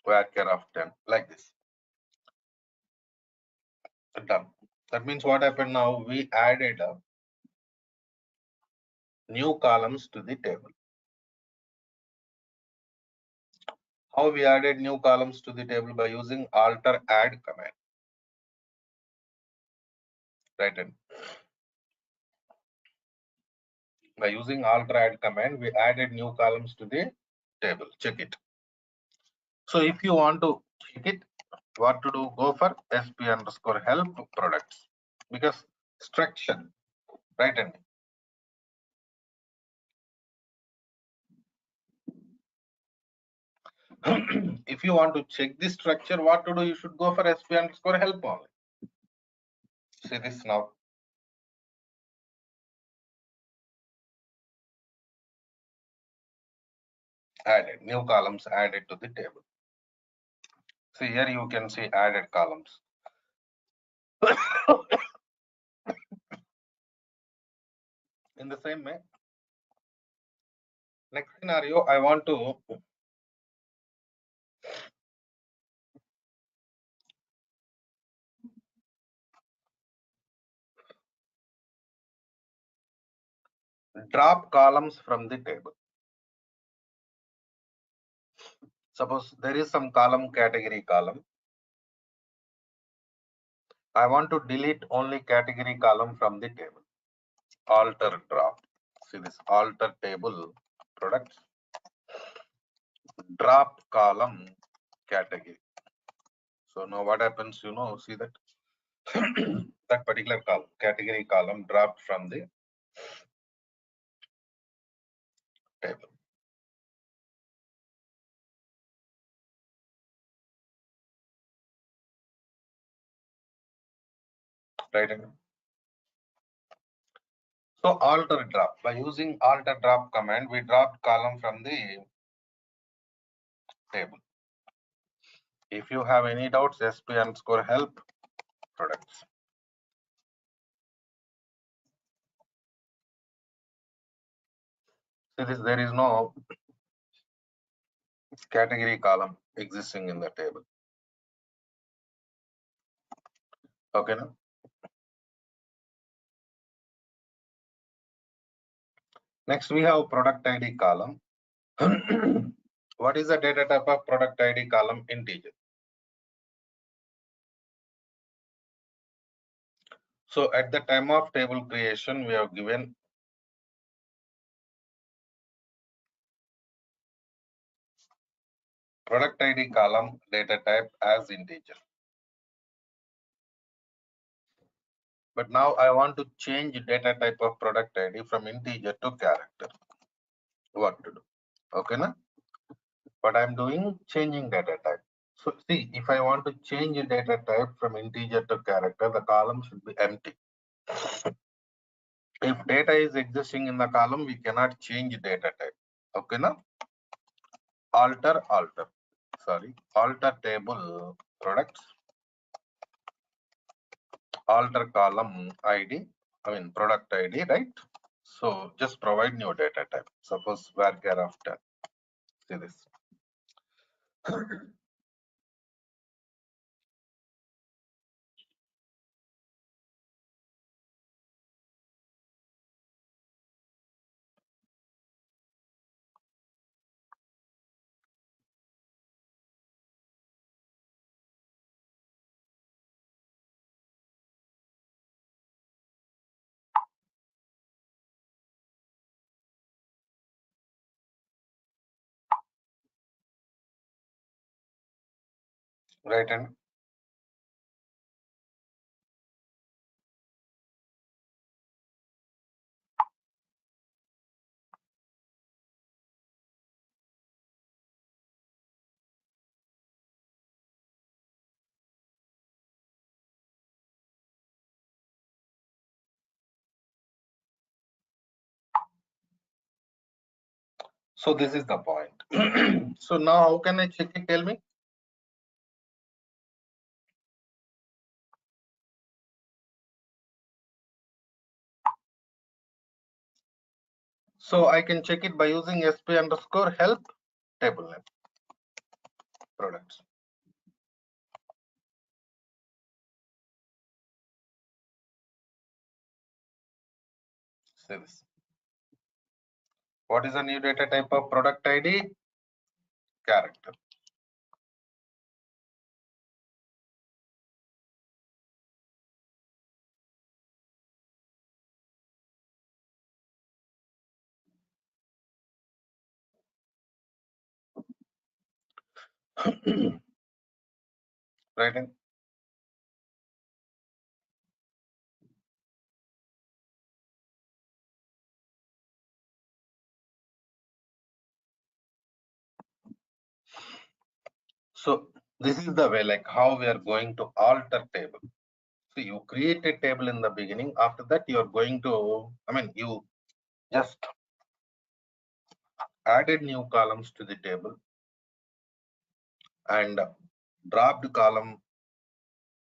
varchar of 10, like this. Done. That means what happened now? We added new columns to the table. How we added new columns to the table? By using alter add command. Right. And by using alter add command, we added new columns to the table. Check it. So if you want to check it, What to do? Go for sp underscore help products because structure, right? And if you want to check the structure, what to do? You should go for sp underscore help only. See this now. Added new columns added to the table. See here you can see added columns. In the same way, next scenario, I want to drop columns from the table. Suppose there is some column category column. I want to delete only category column from the table. Alter drop. See this alter table products. Drop column category. So now what happens, see that that particular column, category column dropped from the table. Right? So alter drop. By using alter drop command, we dropped column from the table. If you have any doubts, sp underscore help products. See this, there is no category column existing in the table. Okay, now. Next we have product ID column. What is the data type of product ID column? Integer. So at the time of table creation, we have given product ID column data type as integer. But now I want to change data type of product ID from integer to character. What to do? Okay, na? What I'm doing, changing data type. So see, if I want to change a data type from integer to character, the column should be empty. If data is existing in the column, we cannot change data type. Okay, now alter table products, alter column ID, product ID, right? So just provide new data type. Suppose varchar of 10. See this. Right, and so this is the point. So now how can I check it? Tell me. So I can check it by using sp underscore help table name products. See this. What is the new data type of product ID? Character. Right? In? So this is the way, like how we are going to alter table. So you create a table in the beginning. After that, you are going to, you just added new columns to the table and dropped column,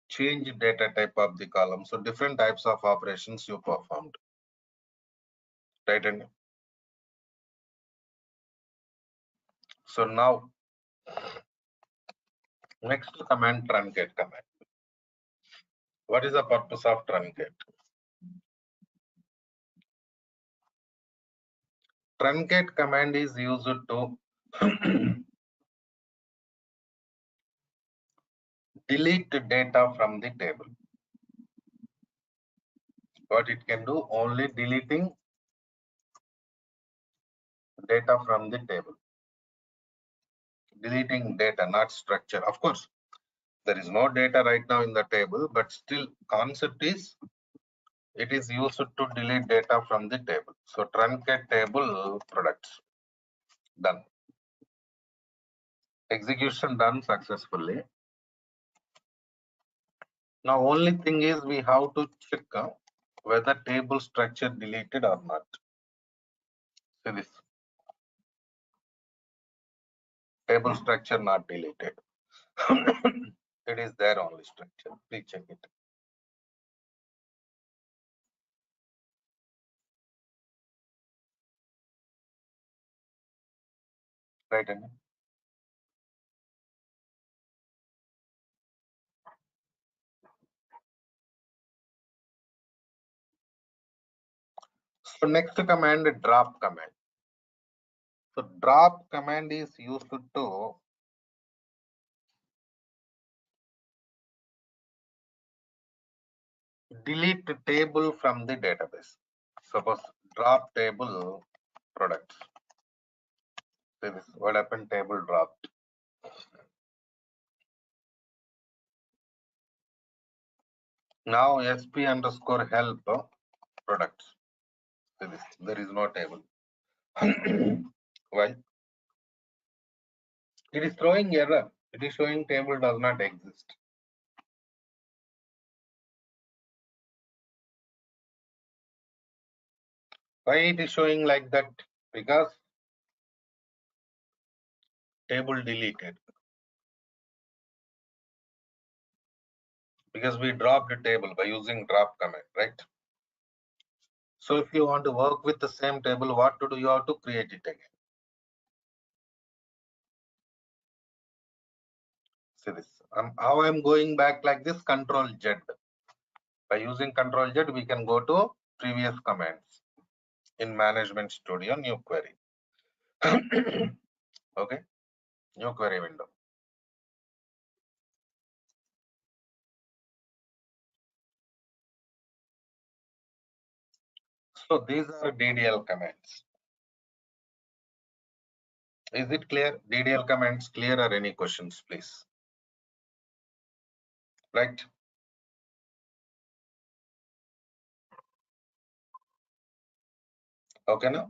change data type of the column. So different types of operations you performed. Right? And so now next command, truncate command. What is the purpose of truncate? Truncate command is used to delete data from the table. What it can do, only deleting data from the table. Deleting data, not structure. Of course, there is no data right now in the table, but still concept is it is used to delete data from the table. So truncate table products done. Execution done successfully. Now only thing is we have to check whether table structure deleted or not. See this. Table structure not deleted. It is there only structure. Please check it. Right, Anil? So next command, drop command. So drop command is used to delete the table from the database. Suppose drop table products. See this, what happened, table dropped. Now sp underscore help products. See this, there is no table. Why? It is throwing error. It is showing table does not exist. Why it is showing like that? Because table deleted. Because we dropped the table by using drop command, right? So if you want to work with the same table, what to do? You have to create it again. See this. How I'm going back like this, Control Z. By using Control Z, we can go to previous commands in Management Studio, new query. Okay, new query window. So these are DDL commands. Is it clear? DDL commands clear, or any questions, please? Right. Okay, now.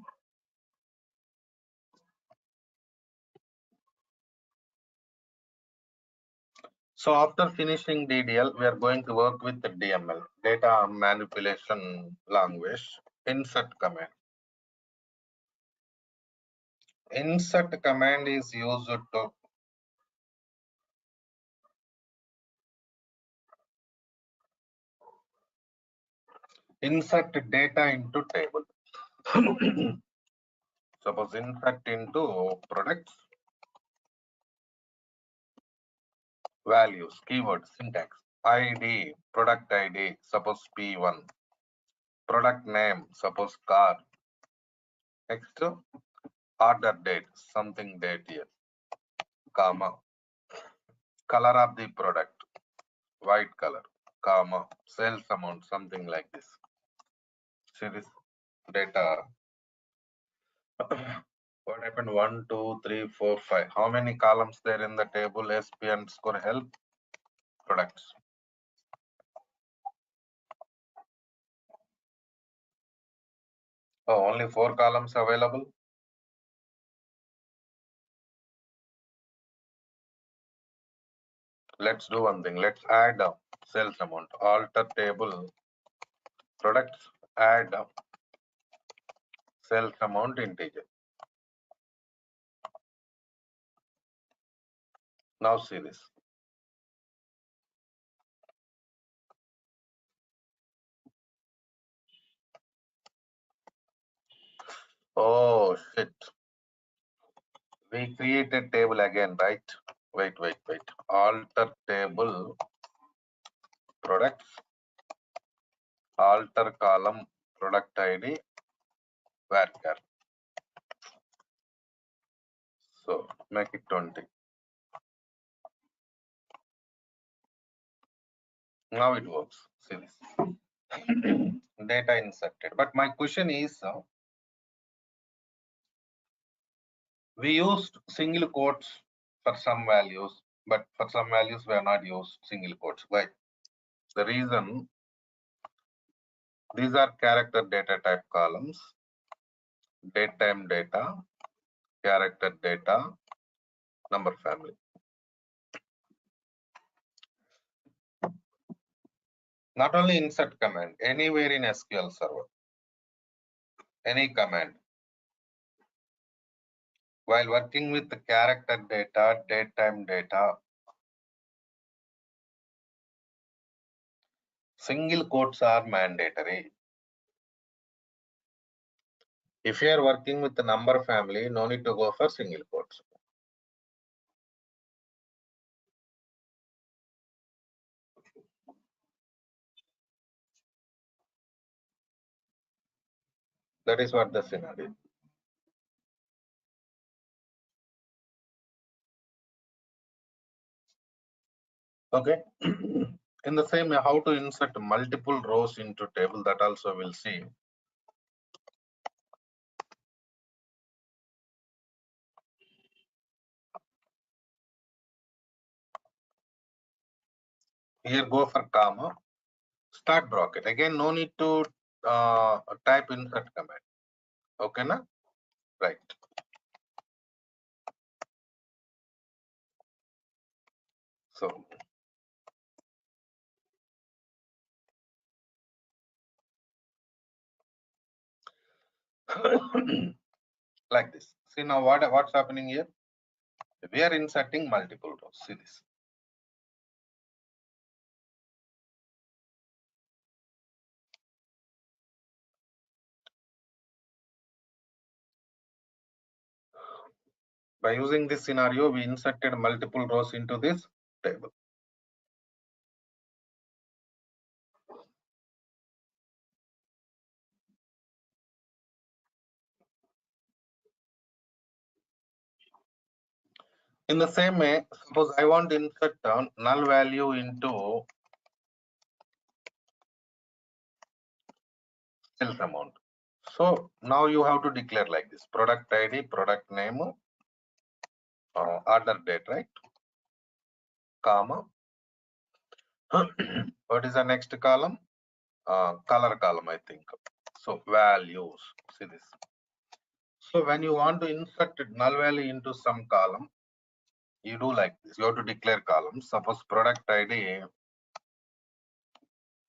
So after finishing DDL, we are going to work with the DML, data manipulation language, insert command. Insert command is used to insert data into table. Suppose insert into products, values, keywords, syntax, ID, product ID, suppose P1, product name, suppose car, next order date, something date here, comma, color of the product, white color, comma, sales amount, something like this. See this data. What happened? 1, 2, 3, 4, 5. How many columns there in the table? SP underscore help products. Oh, only 4 columns available. Let's do one thing. Let's add sales amount. Alter table products. Add sales amount integer. Now see this. Oh shit. We created table again, right? Wait. Alter table products. Alter column product ID varchar. So make it 20. Now it works. See this. Data inserted. But my question is, we used single quotes for some values, but for some values we are not used single quotes. Why? The reason, these are character data type columns, date time data, character data, number family. Not only insert command, anywhere in SQL Server, any command. While working with the character data, date time data, single quotes are mandatory. If you are working with the number family, no need to go for single quotes. That is what the scenario. Okay. In the same way, how to insert multiple rows into table, that also we'll see. Here go for comma, start bracket. Again, no need to type insert command. Okay, na? Right. So like this. See now what's happening here? We are inserting multiple rows. See this. By using this scenario, we inserted multiple rows into this table. In the same way, suppose I want to insert null value into sales amount. So now you have to declare like this: product ID, product name, order date, right? Comma. What is the next column? Color column, I think. So values. See this. So when you want to insert null value into some column, you do like this. You have to declare columns. Suppose product ID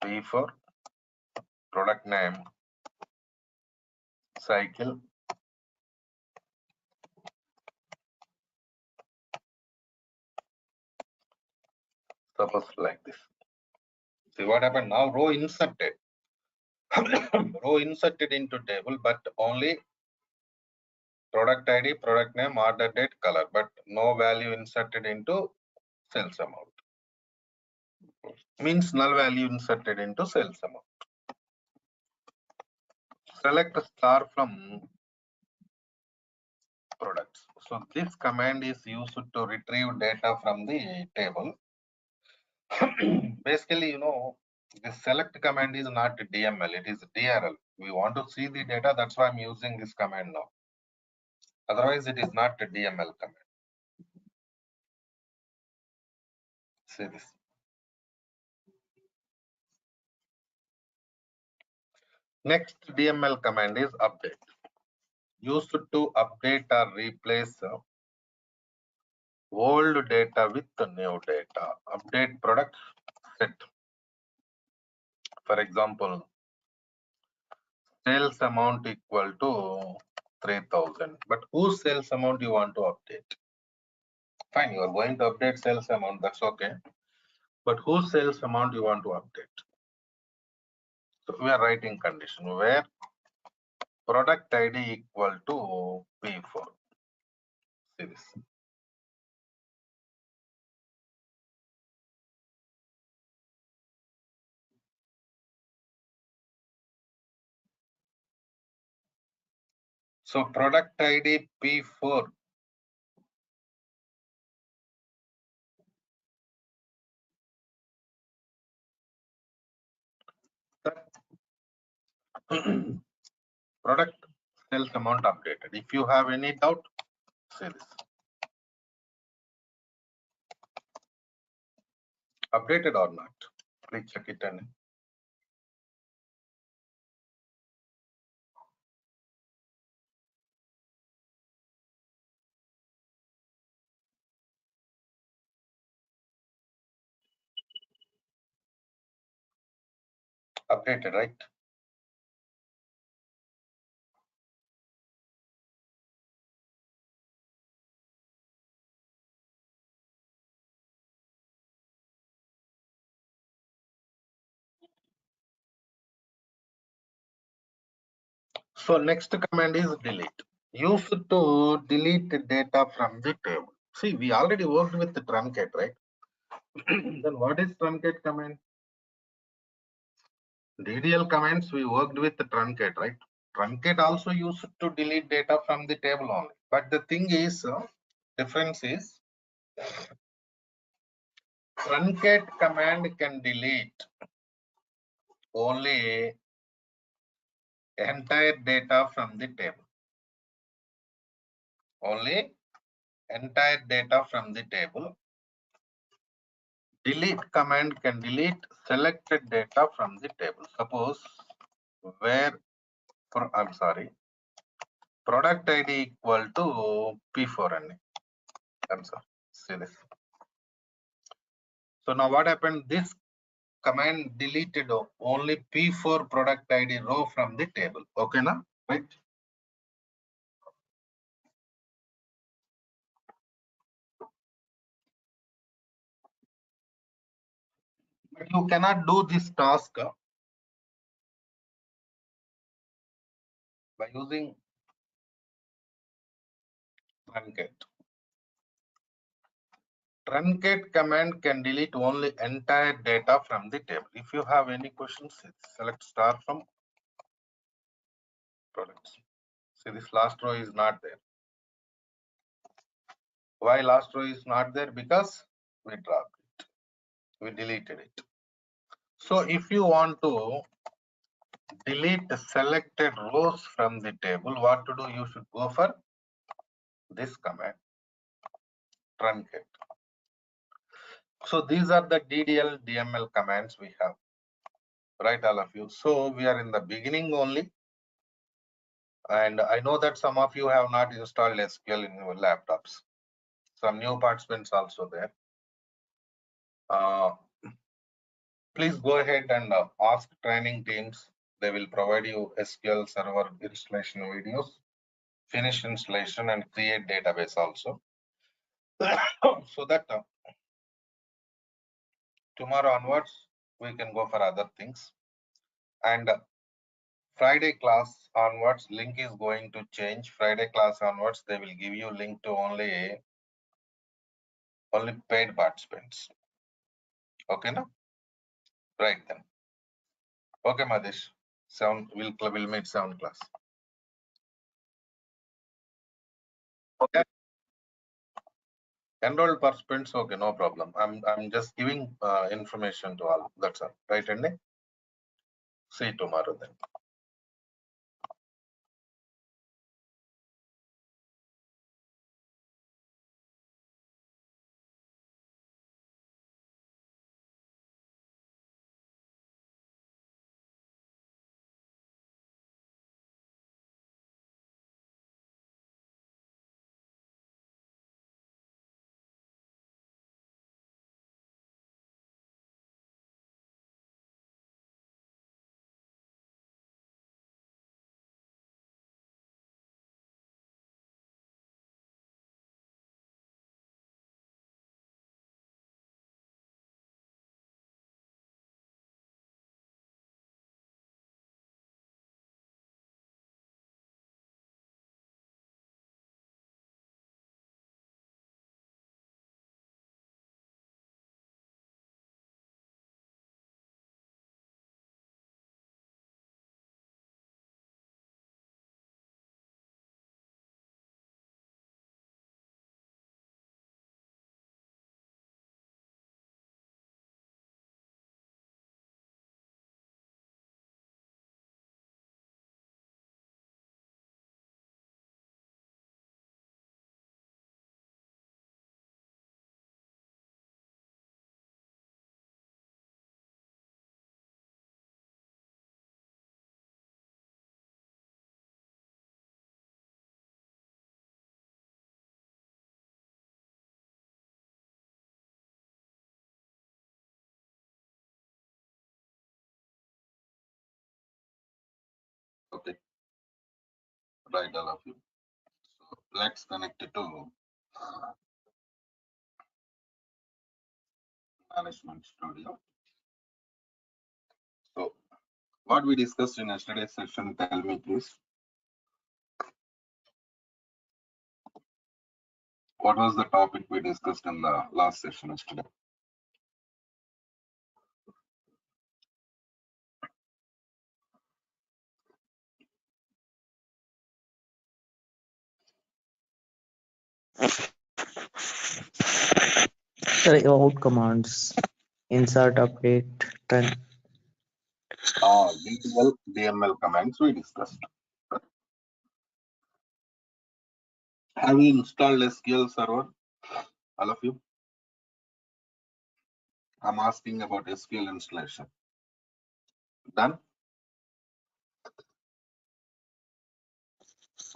V for product name cycle. Suppose like this. See what happened now? Row inserted. Row inserted into table, but only product ID, product name, order date, color, but no value inserted into sales amount. Means null value inserted into sales amount. Select star from products. So this command is used to retrieve data from the table. Basically, you know, the select command is not DML, it is DRL. We want to see the data, that's why I'm using this command now. Otherwise, it is not a DML command. See this. Next DML command is update. Used to update or replace old data with new data. Update product set. For example, sales amount equal to 3000. But whose sales amount you want to update? Fine, you are going to update sales amount, that's okay. But whose sales amount you want to update? So we are writing condition where product ID equal to P4. See this. So product ID P4 that product sales amount updated. If you have any doubt, say this. Updated or not? Please check it and updated, right? So next command is delete. Used to delete the data from the table. See, we already worked with the truncate, right? Then what is truncate command? DDL commands we worked with the truncate, right? Truncate also used to delete data from the table only. But the thing is, difference is truncate command can delete only entire data from the table. Only entire data from the table. Delete command can delete selected data from the table. Suppose where, I'm sorry, product ID equal to P4 and I'm sorry, see this. So now what happened? This command deleted only P4 product ID row from the table. Okay, now, right? But you cannot do this task by using truncate. Truncate command can delete only entire data from the table. If you have any questions, select star from products. See, this last row is not there. Why last row is not there? Because we dropped it. We deleted it. So if you want to delete the selected rows from the table, what to do? You should go for this command, truncate. So these are the DDL, DML commands we have, right, all of you. So we are in the beginning only. And I know that some of you have not installed SQL in your laptops. Some new participants also there. Please go ahead and ask training teams. They will provide you SQL Server installation videos, finish installation and create database also. So that tomorrow onwards, we can go for other things. And Friday class onwards, link is going to change. Friday class onwards, they will give you link to only paid participants. Okay, no? Right then. Okay, Madesh. We'll meet 7 class. Okay. Enrolled participants, okay, no problem. I'm just giving information to all. That's all. Right, Andy? See you tomorrow then. Right, all of you. So let's connect it to Management Studio. So what we discussed in yesterday's session, tell me please. What was the topic we discussed in the last session yesterday? Sir, out commands, insert, update, run. DTL, DML commands we discussed. Have you installed SQL Server? All of you? I'm asking about SQL installation. Done?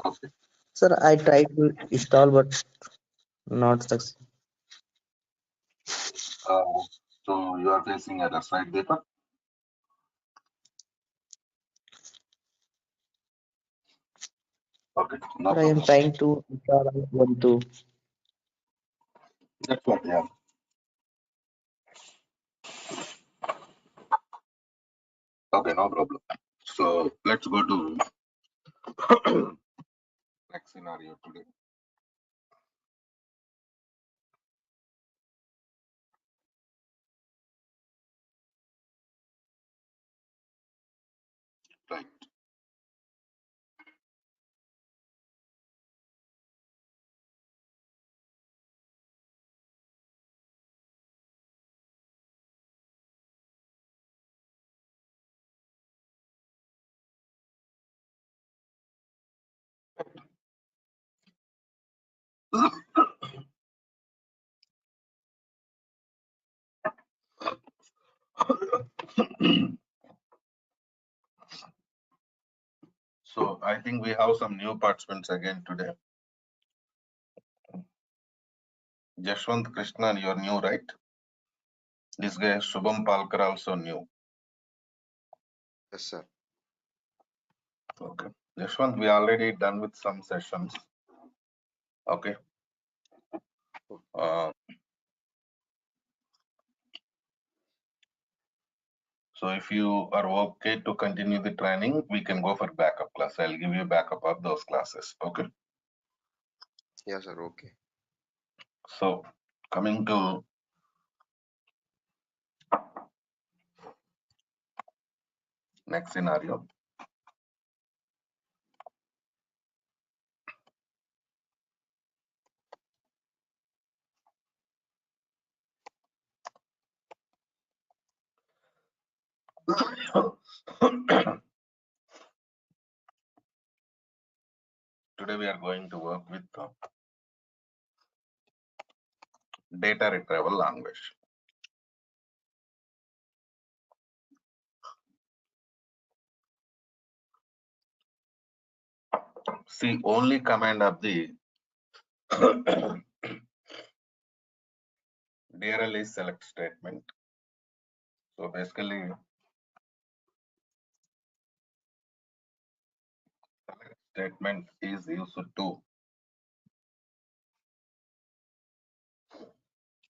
Okay. Sir, I tried to install but not success. So you are facing errors, right, Deepak? Okay, no Sir, I am problem. trying to install Ubuntu. That's what, yeah. Okay, no problem. So let's go to next scenario today. Right. So I think we have some new participants again today. Jashwant Krishnan, you're new, right? This guy Shubham Palkar also new. Yes, sir. Okay. Jashwant, we already done with some sessions. Okay. So if you are okay to continue the training, we can go for backup class. I'll give you backup of those classes. Okay. Yes, sir. Okay. So coming to next scenario. Today we are going to work with data retrieval language. See, only command of the DRL is select statement. So basically, select statement is used to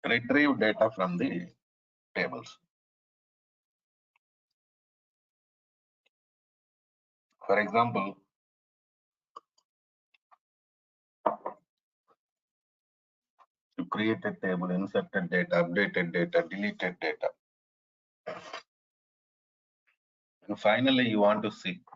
retrieve data from the tables. For example, you create a table, inserted data, updated data, deleted data. And finally, you want to see